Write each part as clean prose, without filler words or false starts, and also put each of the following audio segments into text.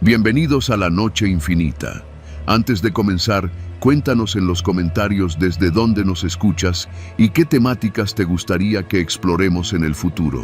Bienvenidos a la Noche Infinita. Antes de comenzar, cuéntanos en los comentarios desde dónde nos escuchas y qué temáticas te gustaría que exploremos en el futuro.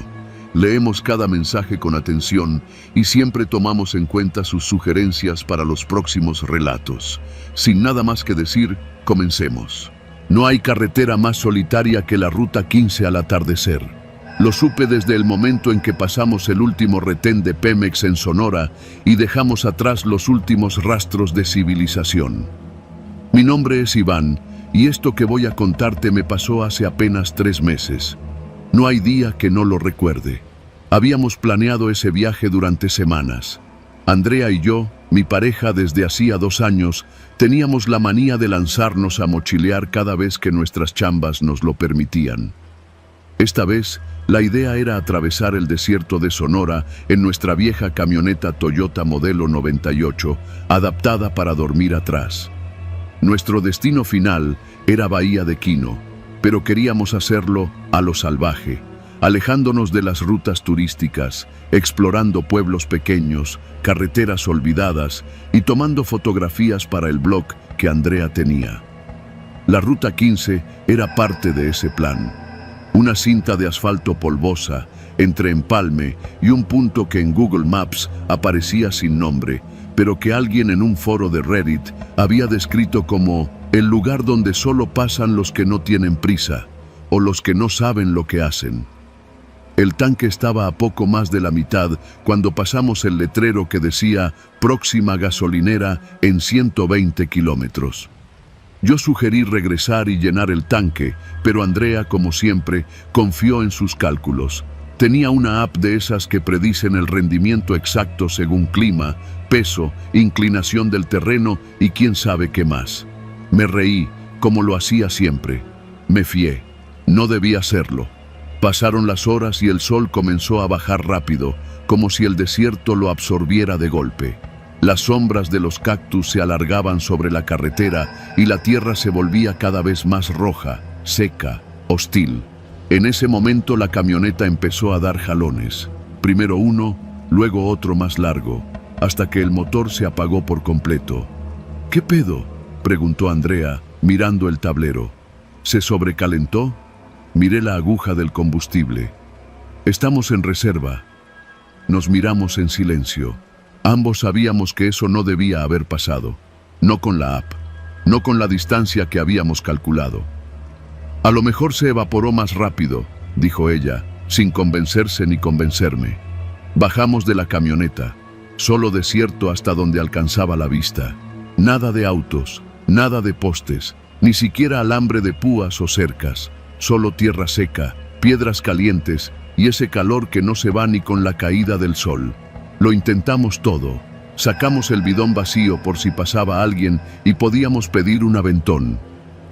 Leemos cada mensaje con atención y siempre tomamos en cuenta sus sugerencias para los próximos relatos. Sin nada más que decir, comencemos. No hay carretera más solitaria que la Ruta 15 al atardecer. Lo supe desde el momento en que pasamos el último retén de Pemex en Sonora y dejamos atrás los últimos rastros de civilización. Mi nombre es Iván y esto que voy a contarte me pasó hace apenas 3 meses. No hay día que no lo recuerde. Habíamos planeado ese viaje durante semanas. Andrea y yo, mi pareja desde hacía 2 años, teníamos la manía de lanzarnos a mochilear cada vez que nuestras chambas nos lo permitían. Esta vez, la idea era atravesar el desierto de Sonora en nuestra vieja camioneta Toyota modelo 98, adaptada para dormir atrás. Nuestro destino final era Bahía de Quino, pero queríamos hacerlo a lo salvaje, alejándonos de las rutas turísticas, explorando pueblos pequeños, carreteras olvidadas y tomando fotografías para el blog que Andrea tenía. La Ruta 15 era parte de ese plan. Una cinta de asfalto polvosa entre empalme y un punto que en Google Maps aparecía sin nombre, pero que alguien en un foro de Reddit había descrito como el lugar donde solo pasan los que no tienen prisa o los que no saben lo que hacen. El tanque estaba a poco más de la mitad cuando pasamos el letrero que decía próxima gasolinera en 120 kilómetros. Yo sugerí regresar y llenar el tanque, pero Andrea, como siempre, confió en sus cálculos. Tenía una app de esas que predicen el rendimiento exacto según clima, peso, inclinación del terreno y quién sabe qué más. Me reí, como lo hacía siempre. Me fié. No debía hacerlo. Pasaron las horas y el sol comenzó a bajar rápido, como si el desierto lo absorbiera de golpe. Las sombras de los cactus se alargaban sobre la carretera y la tierra se volvía cada vez más roja, seca, hostil. En ese momento la camioneta empezó a dar jalones. Primero uno, luego otro más largo, hasta que el motor se apagó por completo. ¿Qué pedo?, preguntó Andrea, mirando el tablero. ¿Se sobrecalentó? Miré la aguja del combustible. Estamos en reserva. Nos miramos en silencio. Ambos sabíamos que eso no debía haber pasado. No con la app, no con la distancia que habíamos calculado. A lo mejor se evaporó más rápido, dijo ella, sin convencerse ni convencerme. Bajamos de la camioneta, solo desierto hasta donde alcanzaba la vista. Nada de autos, nada de postes, ni siquiera alambre de púas o cercas. Solo tierra seca, piedras calientes y ese calor que no se va ni con la caída del sol. Lo intentamos todo. Sacamos el bidón vacío por si pasaba alguien y podíamos pedir un aventón.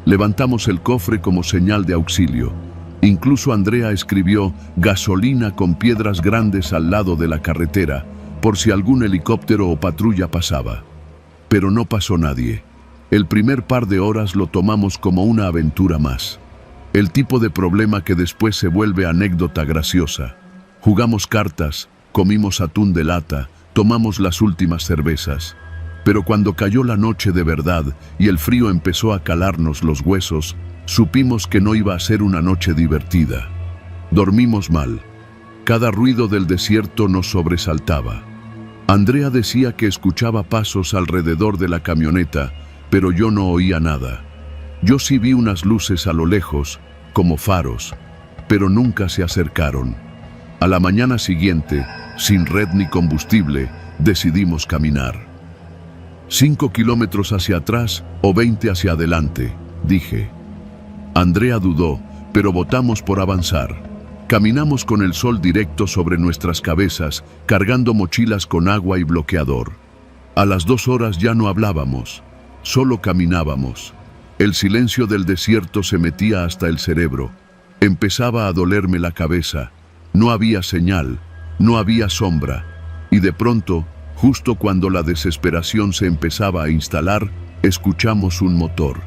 Levantamos el cofre como señal de auxilio. Incluso Andrea escribió gasolina con piedras grandes al lado de la carretera, por si algún helicóptero o patrulla pasaba. Pero no pasó nadie. El primer par de horas lo tomamos como una aventura más. El tipo de problema que después se vuelve anécdota graciosa. Jugamos cartas, comimos atún de lata, tomamos las últimas cervezas. Pero cuando cayó la noche de verdad y el frío empezó a calarnos los huesos, supimos que no iba a ser una noche divertida. Dormimos mal. Cada ruido del desierto nos sobresaltaba. Andrea decía que escuchaba pasos alrededor de la camioneta, pero yo no oía nada. Yo sí vi unas luces a lo lejos, como faros, pero nunca se acercaron. A la mañana siguiente, sin red ni combustible, decidimos caminar. 5 kilómetros hacia atrás o 20 hacia adelante, dije. Andrea dudó, pero votamos por avanzar. Caminamos con el sol directo sobre nuestras cabezas, cargando mochilas con agua y bloqueador. A las 2 horas ya no hablábamos, solo caminábamos. El silencio del desierto se metía hasta el cerebro. Empezaba a dolerme la cabeza. No había señal, no había sombra. Y de pronto, justo cuando la desesperación se empezaba a instalar, escuchamos un motor.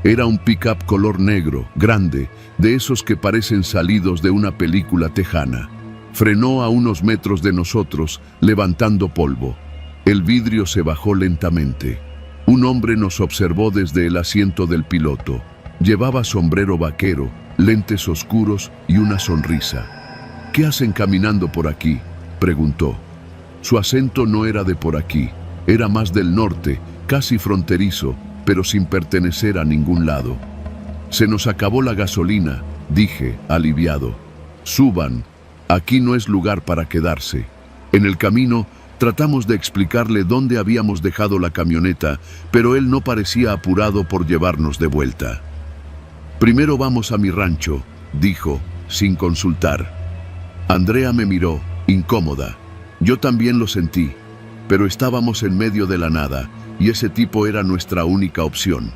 Era un pick-up color negro, grande, de esos que parecen salidos de una película tejana. Frenó a unos metros de nosotros, levantando polvo. El vidrio se bajó lentamente. Un hombre nos observó desde el asiento del piloto. Llevaba sombrero vaquero, lentes oscuros y una sonrisa. «¿Qué hacen caminando por aquí?», preguntó. Su acento no era de por aquí, era más del norte, casi fronterizo, pero sin pertenecer a ningún lado. «Se nos acabó la gasolina», dije, aliviado. «Suban, aquí no es lugar para quedarse». En el camino tratamos de explicarle dónde habíamos dejado la camioneta, pero él no parecía apurado por llevarnos de vuelta. «Primero vamos a mi rancho», dijo, sin consultar. Andrea me miró, incómoda. Yo también lo sentí, pero estábamos en medio de la nada, y ese tipo era nuestra única opción.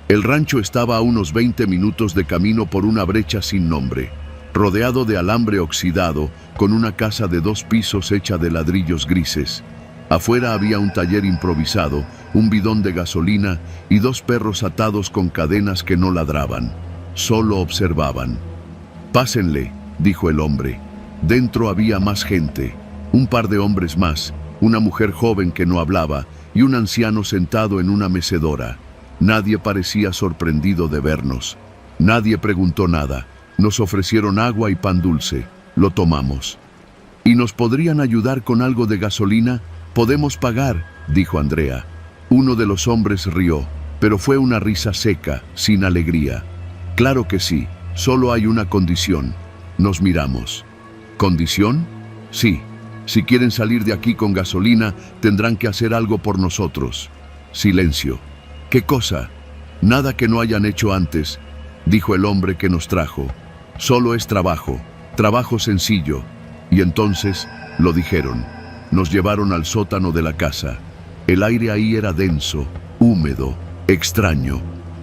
El rancho estaba a unos 20 minutos de camino por una brecha sin nombre, rodeado de alambre oxidado, con una casa de 2 pisos hecha de ladrillos grises. Afuera había un taller improvisado, un bidón de gasolina y 2 perros atados con cadenas que no ladraban, solo observaban. «Pásenle», dijo el hombre. Dentro había más gente, un par de hombres más, una mujer joven que no hablaba y un anciano sentado en una mecedora. Nadie parecía sorprendido de vernos. Nadie preguntó nada. Nos ofrecieron agua y pan dulce. Lo tomamos. «¿Y nos podrían ayudar con algo de gasolina? Podemos pagar», dijo Andrea. Uno de los hombres rió, pero fue una risa seca, sin alegría. «Claro que sí, solo hay una condición». Nos miramos. «¿Condición?» «Sí. Si quieren salir de aquí con gasolina, tendrán que hacer algo por nosotros». Silencio. «¿Qué cosa?» «Nada que no hayan hecho antes», dijo el hombre que nos trajo. «Solo es trabajo, trabajo sencillo». Y entonces lo dijeron. Nos llevaron al sótano de la casa. El aire ahí era denso, húmedo, extraño.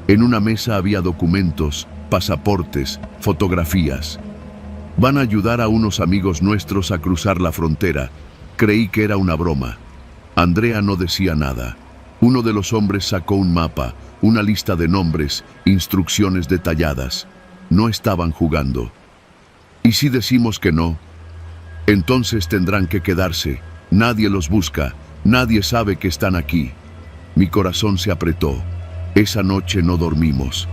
En una mesa había documentos, pasaportes, fotografías. «Van a ayudar a unos amigos nuestros a cruzar la frontera». Creí que era una broma. Andrea no decía nada. Uno de los hombres sacó un mapa, una lista de nombres, instrucciones detalladas. No estaban jugando. «¿Y si decimos que no?» «Entonces tendrán que quedarse. Nadie los busca, nadie sabe que están aquí». Mi corazón se apretó. Esa noche no dormimos.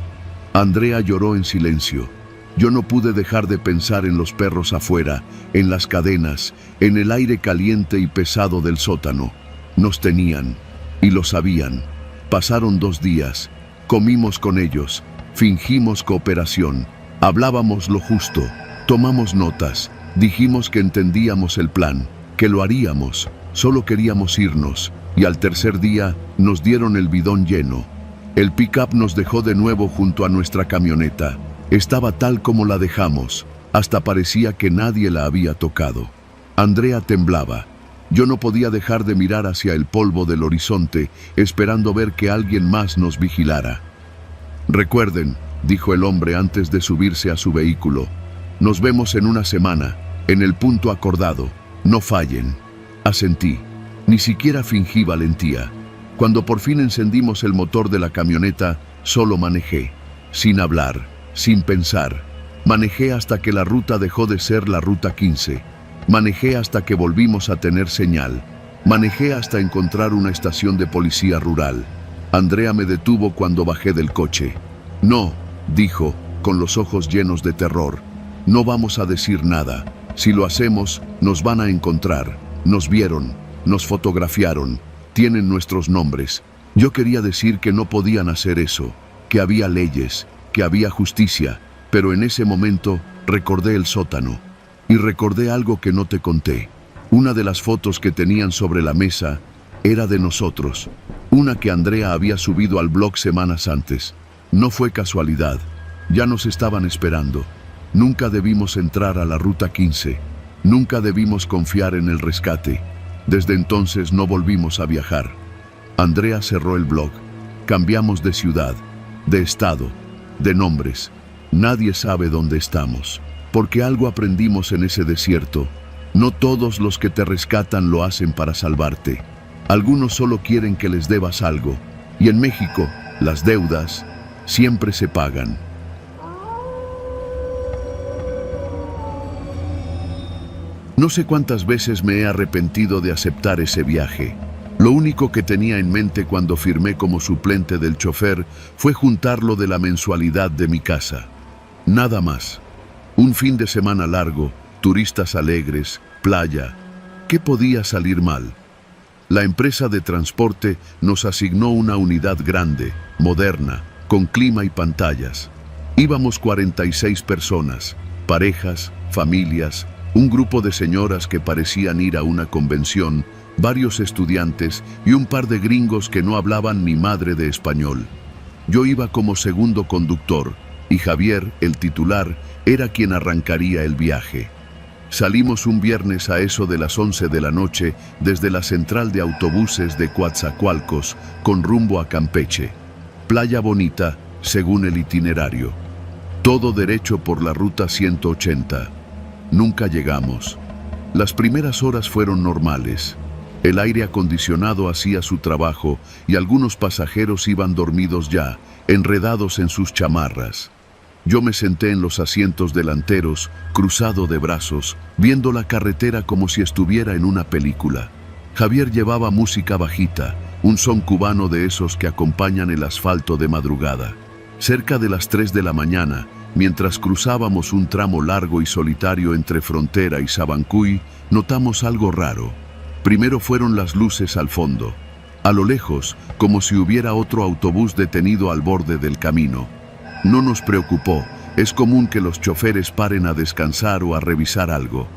Andrea lloró en silencio. Yo no pude dejar de pensar en los perros afuera, en las cadenas, en el aire caliente y pesado del sótano. Nos tenían, y lo sabían. Pasaron 2 días. Comimos con ellos, fingimos cooperación, hablábamos lo justo, tomamos notas. Dijimos que entendíamos el plan, que lo haríamos, solo queríamos irnos, y al tercer día nos dieron el bidón lleno. El pick-up nos dejó de nuevo junto a nuestra camioneta. Estaba tal como la dejamos, hasta parecía que nadie la había tocado. Andrea temblaba. Yo no podía dejar de mirar hacia el polvo del horizonte, esperando ver que alguien más nos vigilara. «Recuerden», dijo el hombre antes de subirse a su vehículo, «nos vemos en una semana. En el punto acordado, no fallen». Asentí. Ni siquiera fingí valentía. Cuando por fin encendimos el motor de la camioneta, solo manejé, sin hablar, sin pensar. Manejé hasta que la ruta dejó de ser la ruta 15. Manejé hasta que volvimos a tener señal. Manejé hasta encontrar una estación de policía rural. Andrea me detuvo cuando bajé del coche. «No», dijo, con los ojos llenos de terror. «No vamos a decir nada. Si lo hacemos, nos van a encontrar. Nos vieron, nos fotografiaron, tienen nuestros nombres». Yo quería decir que no podían hacer eso, que había leyes, que había justicia, pero en ese momento recordé el sótano. Y recordé algo que no te conté. Una de las fotos que tenían sobre la mesa era de nosotros. Una que Andrea había subido al blog semanas antes. No fue casualidad. Ya nos estaban esperando. Nunca debimos entrar a la ruta 15. Nunca debimos confiar en el rescate. Desde entonces no volvimos a viajar. Andrea cerró el blog. Cambiamos de ciudad, de estado, de nombres. Nadie sabe dónde estamos. Porque algo aprendimos en ese desierto. No todos los que te rescatan lo hacen para salvarte. Algunos solo quieren que les debas algo. Y en México, las deudas siempre se pagan. No sé cuántas veces me he arrepentido de aceptar ese viaje. Lo único que tenía en mente cuando firmé como suplente del chofer fue juntarlo de la mensualidad de mi casa. Nada más. Un fin de semana largo, turistas alegres, playa. ¿Qué podía salir mal? La empresa de transporte nos asignó una unidad grande, moderna, con clima y pantallas. Íbamos 46 personas, parejas, familias, un grupo de señoras que parecían ir a una convención, varios estudiantes y un par de gringos que no hablaban ni madre de español. Yo iba como segundo conductor y Javier, el titular, era quien arrancaría el viaje. Salimos un viernes a eso de las 11 de la noche desde la central de autobuses de Coatzacoalcos con rumbo a Campeche. Playa bonita, según el itinerario. Todo derecho por la ruta 180. Nunca llegamos. Las primeras horas fueron normales. El aire acondicionado hacía su trabajo y algunos pasajeros iban dormidos ya, enredados en sus chamarras. Yo me senté en los asientos delanteros, cruzado de brazos, viendo la carretera como si estuviera en una película. Javier llevaba música bajita, un son cubano de esos que acompañan el asfalto de madrugada. Cerca de las 3 de la mañana, mientras cruzábamos un tramo largo y solitario entre Frontera y Sabancuy, notamos algo raro. Primero fueron las luces al fondo. A lo lejos, como si hubiera otro autobús detenido al borde del camino. No nos preocupó, es común que los choferes paren a descansar o a revisar algo.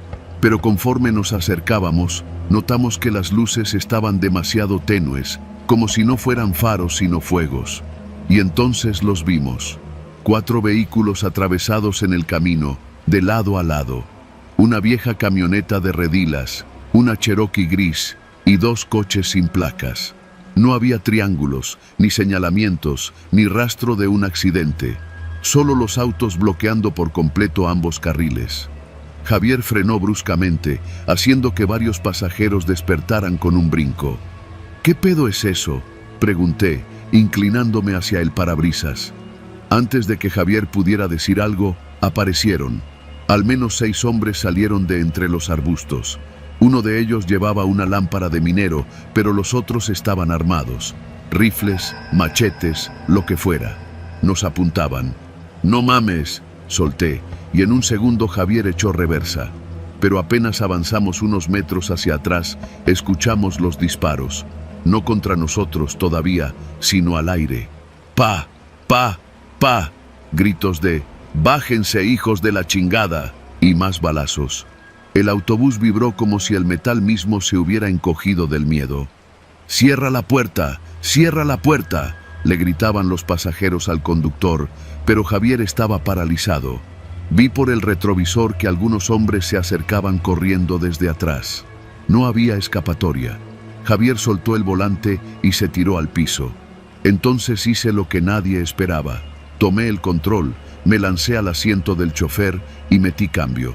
Pero conforme nos acercábamos, notamos que las luces estaban demasiado tenues, como si no fueran faros sino fuegos. Y entonces los vimos. 4 vehículos atravesados en el camino, de lado a lado. Una vieja camioneta de redilas, una Cherokee gris y 2 coches sin placas. No había triángulos, ni señalamientos, ni rastro de un accidente. Solo los autos bloqueando por completo ambos carriles. Javier frenó bruscamente, haciendo que varios pasajeros despertaran con un brinco. ¿Qué pedo es eso?, pregunté, inclinándome hacia el parabrisas. Antes de que Javier pudiera decir algo, aparecieron. Al menos 6 hombres salieron de entre los arbustos. Uno de ellos llevaba una lámpara de minero, pero los otros estaban armados. Rifles, machetes, lo que fuera. Nos apuntaban. «No mames», solté, y en un segundo Javier echó reversa. Pero apenas avanzamos unos metros hacia atrás, escuchamos los disparos. No contra nosotros todavía, sino al aire. «¡Pa! ¡Pa! ¡Pa!», gritos de «¡Bájense, hijos de la chingada!» y más balazos. El autobús vibró como si el metal mismo se hubiera encogido del miedo. «¡Cierra la puerta! ¡Cierra la puerta!», le gritaban los pasajeros al conductor, pero Javier estaba paralizado. Vi por el retrovisor que algunos hombres se acercaban corriendo desde atrás. No había escapatoria. Javier soltó el volante y se tiró al piso. Entonces hice lo que nadie esperaba. Tomé el control, me lancé al asiento del chofer y metí cambio.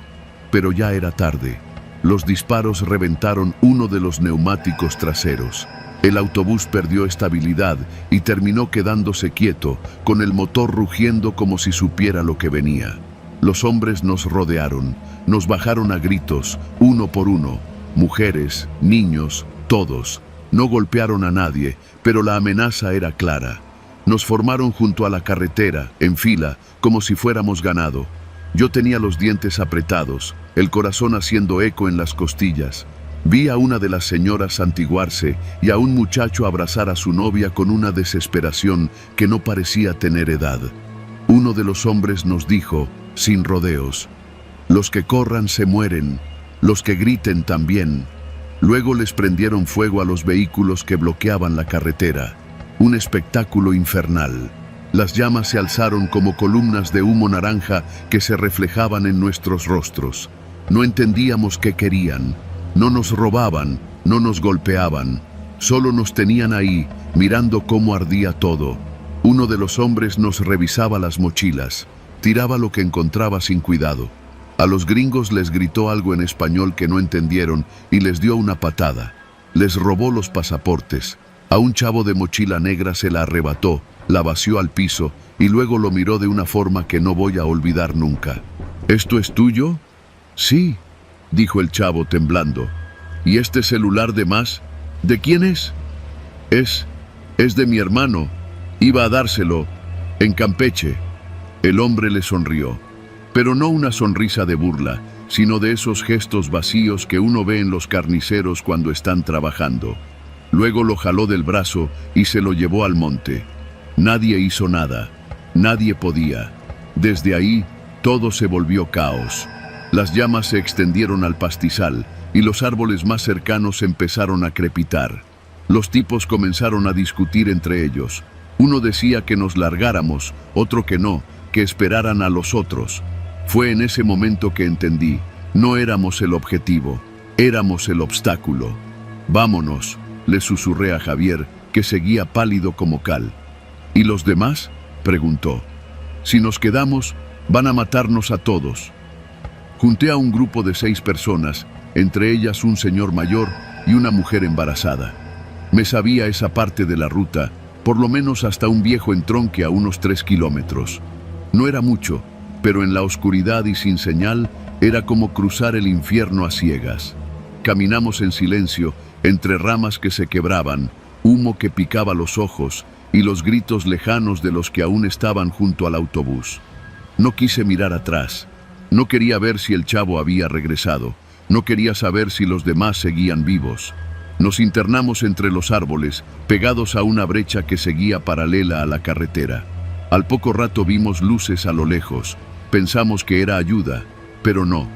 Pero ya era tarde. Los disparos reventaron uno de los neumáticos traseros. El autobús perdió estabilidad y terminó quedándose quieto, con el motor rugiendo como si supiera lo que venía. Los hombres nos rodearon, nos bajaron a gritos, uno por uno. Mujeres, niños, todos. No golpearon a nadie, pero la amenaza era clara. Nos formaron junto a la carretera, en fila, como si fuéramos ganado. Yo tenía los dientes apretados, el corazón haciendo eco en las costillas. Vi a una de las señoras santiguarse y a un muchacho abrazar a su novia con una desesperación que no parecía tener edad. Uno de los hombres nos dijo, sin rodeos: «Los que corran se mueren, los que griten también». Luego les prendieron fuego a los vehículos que bloqueaban la carretera. Un espectáculo infernal. Las llamas se alzaron como columnas de humo naranja que se reflejaban en nuestros rostros. No entendíamos qué querían. No nos robaban, no nos golpeaban. Solo nos tenían ahí, mirando cómo ardía todo. Uno de los hombres nos revisaba las mochilas. Tiraba lo que encontraba sin cuidado. A los gringos les gritó algo en español que no entendieron y les dio una patada. Les robó los pasaportes. A un chavo de mochila negra se la arrebató, la vació al piso y luego lo miró de una forma que no voy a olvidar nunca. «¿Esto es tuyo?». «Sí», dijo el chavo temblando. «¿Y este celular de más? ¿De quién es?». Es de mi hermano. Iba a dárselo en Campeche. El hombre le sonrió, pero no una sonrisa de burla, sino de esos gestos vacíos que uno ve en los carniceros cuando están trabajando. Luego lo jaló del brazo y se lo llevó al monte. Nadie hizo nada, nadie podía. Desde ahí, todo se volvió caos. Las llamas se extendieron al pastizal y los árboles más cercanos empezaron a crepitar. Los tipos comenzaron a discutir entre ellos. Uno decía que nos largáramos, otro que no, que esperaran a los otros. Fue en ese momento que entendí, no éramos el objetivo, éramos el obstáculo. Vámonos, le susurré a Javier, que seguía pálido como cal. ¿Y los demás?, preguntó. Si nos quedamos, van a matarnos a todos. Junté a un grupo de 6 personas, entre ellas un señor mayor y una mujer embarazada. Me sabía esa parte de la ruta, por lo menos hasta un viejo entronque a unos 3 kilómetros. No era mucho, pero en la oscuridad y sin señal, era como cruzar el infierno a ciegas. Caminamos en silencio, entre ramas que se quebraban, humo que picaba los ojos y los gritos lejanos de los que aún estaban junto al autobús. No quise mirar atrás. No quería ver si el chavo había regresado. No quería saber si los demás seguían vivos. Nos internamos entre los árboles, pegados a una brecha que seguía paralela a la carretera. Al poco rato vimos luces a lo lejos. Pensamos que era ayuda, pero no.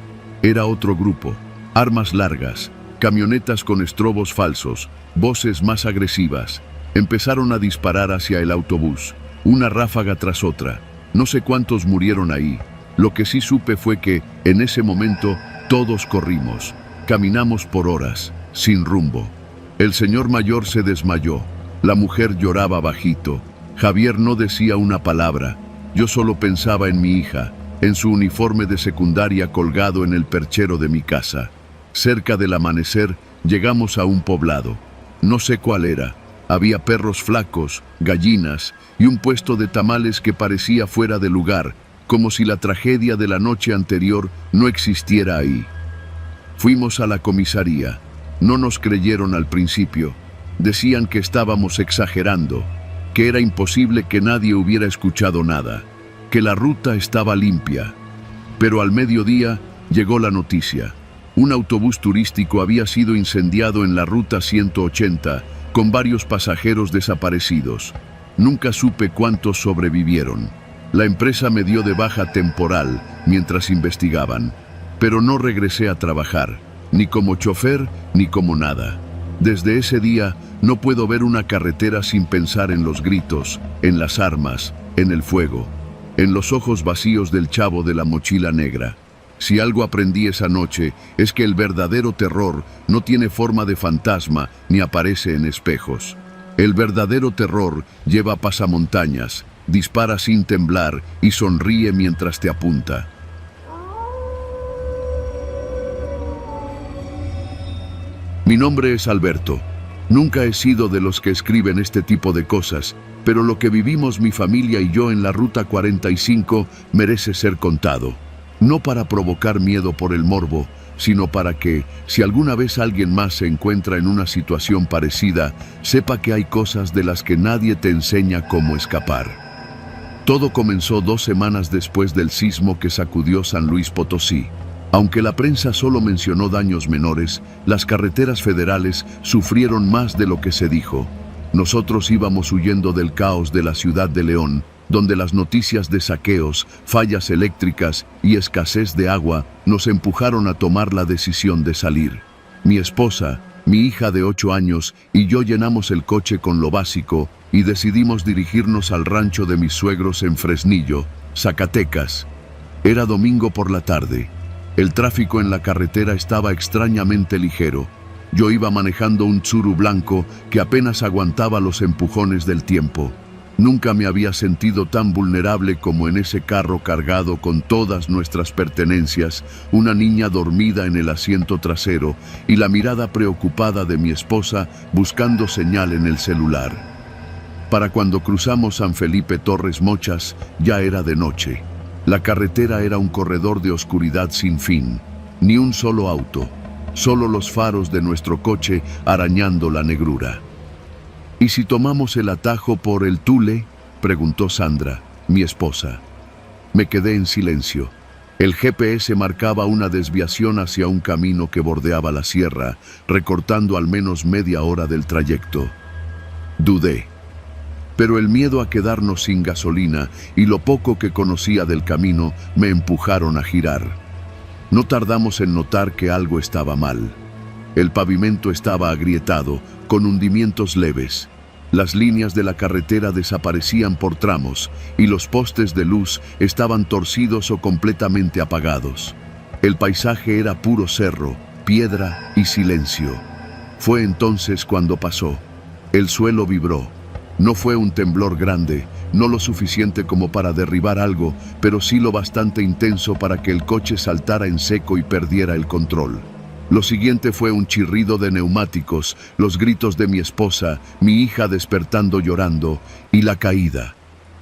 Era otro grupo. Armas largas, camionetas con estrobos falsos, voces más agresivas. Empezaron a disparar hacia el autobús, una ráfaga tras otra. No sé cuántos murieron ahí. Lo que sí supe fue que, en ese momento, todos corrimos. Caminamos por horas, sin rumbo. El señor mayor se desmayó. La mujer lloraba bajito. Javier no decía una palabra. Yo solo pensaba en mi hija, en su uniforme de secundaria colgado en el perchero de mi casa. Cerca del amanecer, llegamos a un poblado. No sé cuál era. Había perros flacos, gallinas y un puesto de tamales que parecía fuera de lugar, como si la tragedia de la noche anterior no existiera ahí. Fuimos a la comisaría. No nos creyeron al principio. Decían que estábamos exagerando, que era imposible que nadie hubiera escuchado nada, que la ruta estaba limpia. Pero al mediodía llegó la noticia. Un autobús turístico había sido incendiado en la ruta 180, con varios pasajeros desaparecidos. Nunca supe cuántos sobrevivieron. La empresa me dio de baja temporal mientras investigaban, pero no regresé a trabajar, ni como chofer ni como nada. Desde ese día no puedo ver una carretera sin pensar en los gritos, en las armas, en el fuego, en los ojos vacíos del chavo de la mochila negra. Si algo aprendí esa noche es que el verdadero terror no tiene forma de fantasma ni aparece en espejos. El verdadero terror lleva pasamontañas, dispara sin temblar y sonríe mientras te apunta. Mi nombre es Alberto. Nunca he sido de los que escriben este tipo de cosas, pero lo que vivimos mi familia y yo en la Ruta 45 merece ser contado. No para provocar miedo por el morbo, sino para que, si alguna vez alguien más se encuentra en una situación parecida, sepa que hay cosas de las que nadie te enseña cómo escapar. Todo comenzó 2 semanas después del sismo que sacudió San Luis Potosí. Aunque la prensa solo mencionó daños menores, las carreteras federales sufrieron más de lo que se dijo. Nosotros íbamos huyendo del caos de la ciudad de León, donde las noticias de saqueos, fallas eléctricas y escasez de agua nos empujaron a tomar la decisión de salir. Mi esposa, mi hija de 8 años y yo llenamos el coche con lo básico y decidimos dirigirnos al rancho de mis suegros en Fresnillo, Zacatecas. Era domingo por la tarde. El tráfico en la carretera estaba extrañamente ligero. Yo iba manejando un Tsuru blanco que apenas aguantaba los empujones del tiempo. Nunca me había sentido tan vulnerable como en ese carro cargado con todas nuestras pertenencias, una niña dormida en el asiento trasero y la mirada preocupada de mi esposa buscando señal en el celular. Para cuando cruzamos San Felipe Torres Mochas, ya era de noche. La carretera era un corredor de oscuridad sin fin. Ni un solo auto, solo los faros de nuestro coche arañando la negrura. ¿Y si tomamos el atajo por el Tule?, preguntó Sandra, mi esposa. Me quedé en silencio. El GPS marcaba una desviación hacia un camino que bordeaba la sierra, recortando al menos media hora del trayecto. Dudé. Pero el miedo a quedarnos sin gasolina y lo poco que conocía del camino me empujaron a girar. No tardamos en notar que algo estaba mal. El pavimento estaba agrietado, con hundimientos leves. Las líneas de la carretera desaparecían por tramos y los postes de luz estaban torcidos o completamente apagados. El paisaje era puro cerro, piedra y silencio. Fue entonces cuando pasó. El suelo vibró. No fue un temblor grande, no lo suficiente como para derribar algo, pero sí lo bastante intenso para que el coche saltara en seco y perdiera el control. Lo siguiente fue un chirrido de neumáticos, los gritos de mi esposa, mi hija despertando llorando, y la caída.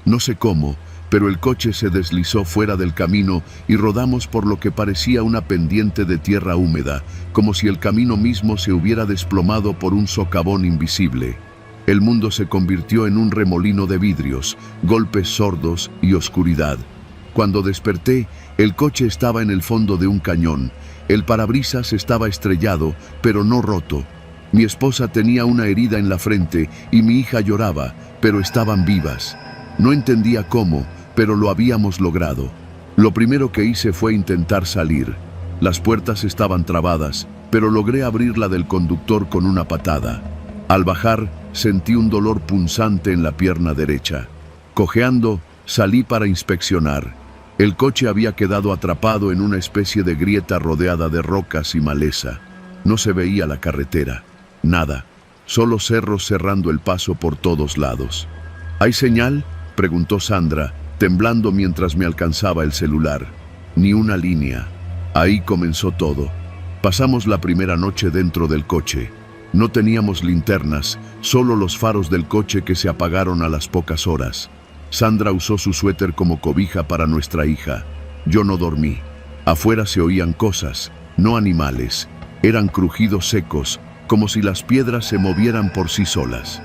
No sé cómo, pero el coche se deslizó fuera del camino y rodamos por lo que parecía una pendiente de tierra húmeda, como si el camino mismo se hubiera desplomado por un socavón invisible. El mundo se convirtió en un remolino de vidrios, golpes sordos y oscuridad. Cuando desperté, el coche estaba en el fondo de un cañón. El parabrisas estaba estrellado, pero no roto. Mi esposa tenía una herida en la frente y mi hija lloraba, pero estaban vivas. No entendía cómo, pero lo habíamos logrado. Lo primero que hice fue intentar salir. Las puertas estaban trabadas, pero logré abrir la del conductor con una patada. Al bajar, sentí un dolor punzante en la pierna derecha. Cojeando, salí para inspeccionar. El coche había quedado atrapado en una especie de grieta rodeada de rocas y maleza. No se veía la carretera. Nada. Solo cerros cerrando el paso por todos lados. ¿Hay señal?, preguntó Sandra, temblando mientras me alcanzaba el celular. Ni una línea. Ahí comenzó todo. Pasamos la primera noche dentro del coche. No teníamos linternas, solo los faros del coche que se apagaron a las pocas horas. Sandra usó su suéter como cobija para nuestra hija. Yo no dormí. Afuera se oían cosas, no animales. Eran crujidos secos, como si las piedras se movieran por sí solas.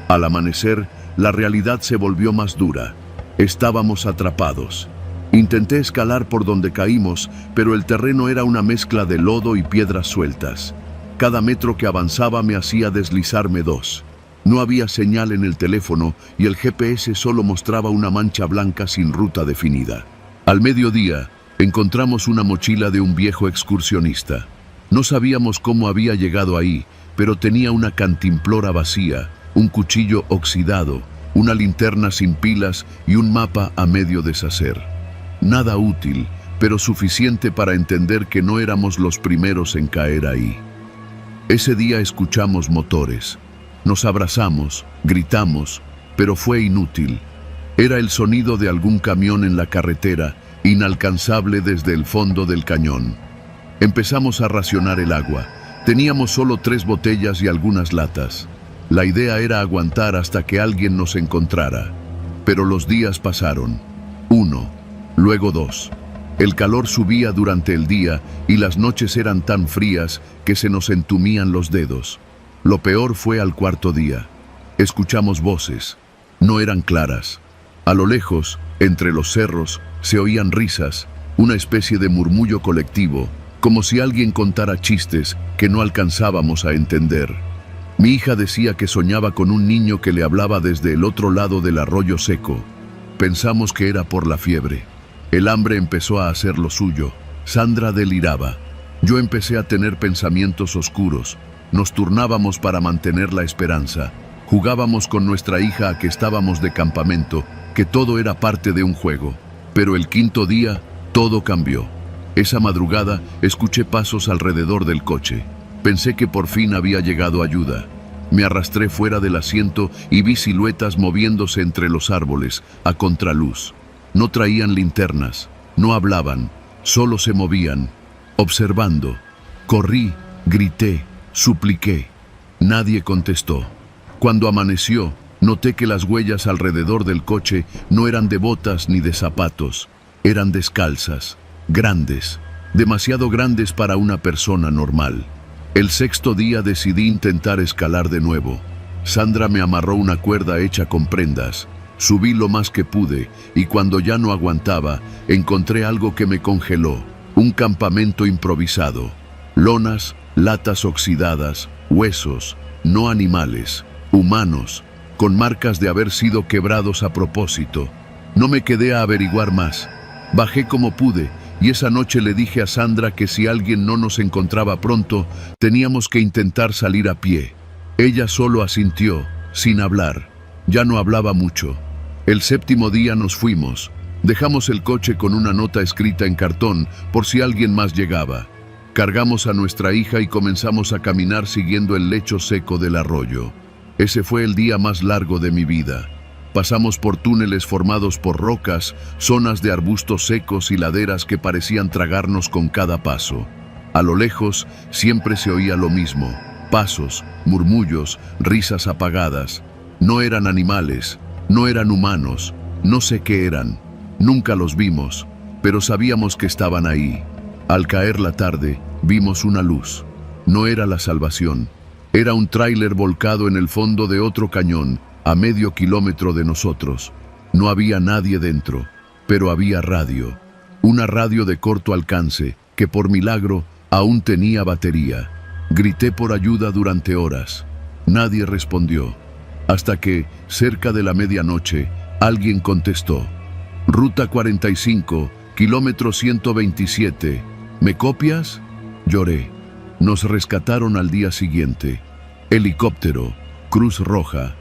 Al amanecer, la realidad se volvió más dura. Estábamos atrapados. Intenté escalar por donde caímos, pero el terreno era una mezcla de lodo y piedras sueltas. Cada metro que avanzaba me hacía deslizarme 2. No había señal en el teléfono y el GPS solo mostraba una mancha blanca sin ruta definida. Al mediodía, encontramos una mochila de un viejo excursionista. No sabíamos cómo había llegado ahí, pero tenía una cantimplora vacía, un cuchillo oxidado, una linterna sin pilas y un mapa a medio deshacer. Nada útil, pero suficiente para entender que no éramos los primeros en caer ahí. Ese día escuchamos motores. Nos abrazamos, gritamos, pero fue inútil. Era el sonido de algún camión en la carretera, inalcanzable desde el fondo del cañón. Empezamos a racionar el agua. Teníamos solo 3 botellas y algunas latas. La idea era aguantar hasta que alguien nos encontrara. Pero los días pasaron. 1, luego 2. El calor subía durante el día y las noches eran tan frías que se nos entumían los dedos. Lo peor fue al 4.º día. Escuchamos voces. No eran claras. A lo lejos, entre los cerros, se oían risas, una especie de murmullo colectivo, como si alguien contara chistes que no alcanzábamos a entender. Mi hija decía que soñaba con un niño que le hablaba desde el otro lado del arroyo seco. Pensamos que era por la fiebre. El hambre empezó a hacer lo suyo. Sandra deliraba. Yo empecé a tener pensamientos oscuros. Nos turnábamos para mantener la esperanza. Jugábamos con nuestra hija a que estábamos de campamento, que todo era parte de un juego. Pero el 5.º día, todo cambió. Esa madrugada, escuché pasos alrededor del coche. Pensé que por fin había llegado ayuda. Me arrastré fuera del asiento y vi siluetas moviéndose entre los árboles, a contraluz. No traían linternas, no hablaban, solo se movían, observando. Corrí, grité, supliqué. Nadie contestó. Cuando amaneció, noté que las huellas alrededor del coche no eran de botas ni de zapatos. Eran descalzas, grandes, demasiado grandes para una persona normal. El 6.º día decidí intentar escalar de nuevo. Sandra me amarró una cuerda hecha con prendas. Subí lo más que pude y cuando ya no aguantaba, encontré algo que me congeló. Un campamento improvisado. Lonas, latas oxidadas, huesos, no animales, humanos, con marcas de haber sido quebrados a propósito. No me quedé a averiguar más. Bajé como pude y esa noche le dije a Sandra que si alguien no nos encontraba pronto, teníamos que intentar salir a pie. Ella solo asintió, sin hablar. Ya no hablaba mucho. El 7º día nos fuimos. Dejamos el coche con una nota escrita en cartón por si alguien más llegaba. Cargamos a nuestra hija y comenzamos a caminar siguiendo el lecho seco del arroyo. Ese fue el día más largo de mi vida. Pasamos por túneles formados por rocas, zonas de arbustos secos y laderas que parecían tragarnos con cada paso. A lo lejos siempre se oía lo mismo: pasos, murmullos, risas apagadas. No eran animales, no eran humanos, no sé qué eran. Nunca los vimos, pero sabíamos que estaban ahí. Al caer la tarde, vimos una luz. No era la salvación. Era un tráiler volcado en el fondo de otro cañón, a medio kilómetro de nosotros. No había nadie dentro, pero había radio. Una radio de corto alcance, que por milagro aún tenía batería. Grité por ayuda durante horas. Nadie respondió. Hasta que, cerca de la medianoche, alguien contestó. Ruta 45, kilómetro 127. ¿Me copias? Lloré. Nos rescataron al día siguiente. Helicóptero, Cruz Roja.